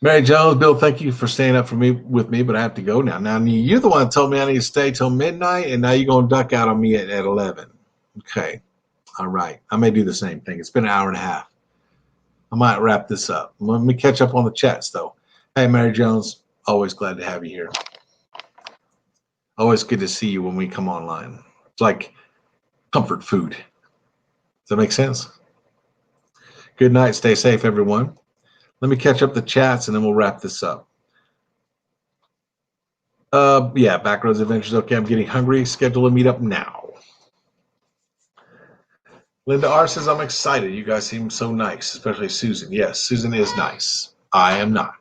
Mary Jones, Bill, thank you for staying up with me, but I have to go now. Now, you're the one that told me I need to stay till midnight, and now you're going to duck out on me at 11. Okay. All right. I may do the same thing. It's been an hour and a half. I might wrap this up. Let me catch up on the chats, though. Hey, Mary Jones, always glad to have you here. Always good to see you when we come online. It's like comfort food. Does that make sense? Good night. Stay safe, everyone. Let me catch up the chats, and then we'll wrap this up. Yeah, Backroads Adventures. Okay, I'm getting hungry. Schedule a meetup now. Linda R says, I'm excited. You guys seem so nice, especially Susan. Yes, Susan is nice. I am not.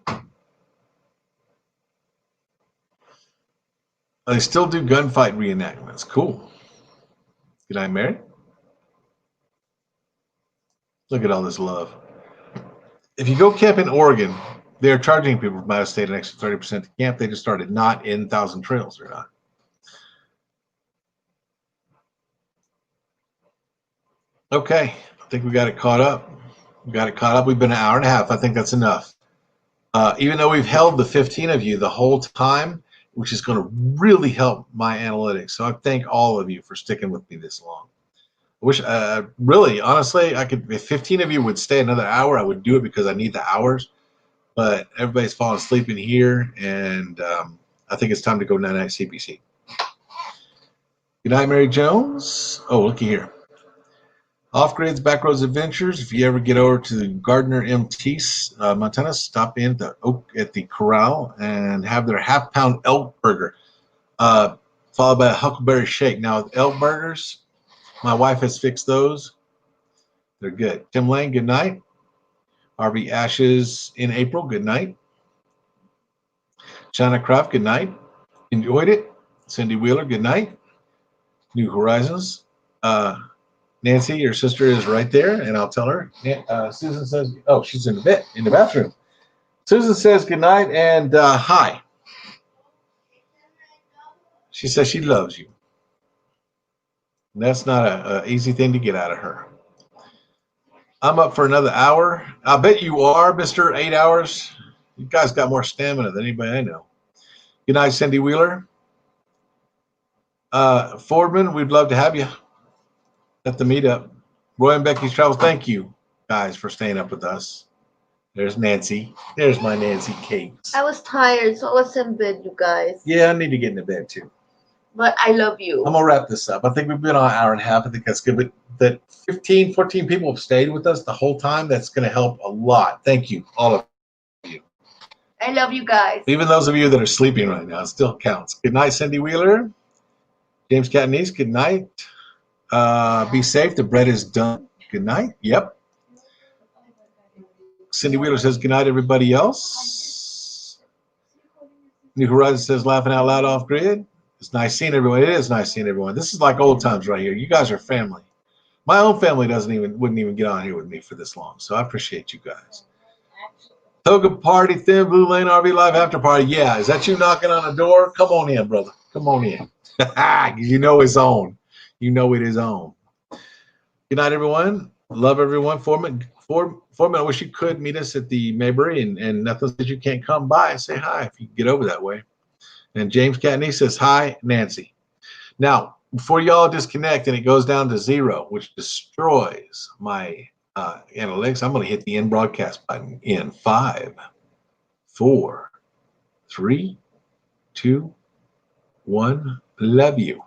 They still do gunfight reenactments. Cool. Good night, Mary. Look at all this love. If you go camp in Oregon, they're charging people from out of state an extra 30% to camp. They just started, not in Thousand Trails or not. Okay, I think we got it caught up. We've been an hour and a half. I think that's enough. Even though we've held the 15 of you the whole time, which is going to really help my analytics. So I thank all of you for sticking with me this long. I wish, really, honestly, I could. If 15 of you would stay another hour, I would do it because I need the hours. But everybody's falling asleep in here, and I think it's time to go night-night CPC. Good night, Mary Jones. Oh, looky here. Off-Grid's Backroads Adventures. If you ever get over to Gardner MT's, Montana, stop in at the Corral and have their half-pound elk burger, followed by a huckleberry shake. Now, elk burgers, my wife has fixed those. They're good. Tim Lane, good night. RV Ashes in April, good night. China Croft, good night. Enjoyed it. Cindy Wheeler, good night. New Horizons. Nancy, your sister is right there, and I'll tell her. Susan says, oh, she's in the bathroom. Susan says good night and hi. She says she loves you. And that's not an easy thing to get out of her. I'm up for another hour. I bet you are, Mr. 8 hours. You guys got more stamina than anybody I know. Good night, Cindy Wheeler. Fordman, we'd love to have you at the meetup. Roy and Becky's Travels, thank you, guys, for staying up with us. There's Nancy. There's my Nancy Cakes. I was tired, so I was in bed, you guys. Yeah, I need to get into bed, too. But I love you. I'm going to wrap this up. I think we've been on an hour and a half. I think that's good. But that 15, 14 people have stayed with us the whole time. That's going to help a lot. Thank you, all of you. I love you guys. Even those of you that are sleeping right now, it still counts. Good night, Cindy Wheeler. James Catnice, good night. Be safe. The bread is done. Good night. Yep. Cindy Wheeler says good night, everybody else. New Horizons says laughing out loud off grid. It's nice seeing everyone. It is nice seeing everyone. This is like old times right here. You guys are family. My own family wouldn't even get on here with me for this long. So I appreciate you guys. Toga Party, Thin Blue Lane RV Live After Party. Yeah, is that you knocking on the door? Come on in, brother. Come on in. You know it's on. You know it is on. Good night, everyone. Love everyone. Foreman, I wish you could meet us at the Maybury, and nothing says you can't come by and say hi if you can get over that way. And James Catney says, hi, Nancy. Now, before y'all disconnect and it goes down to 0, which destroys my analytics, I'm going to hit the end broadcast button in 5, 4, 3, 2, 1. Love you.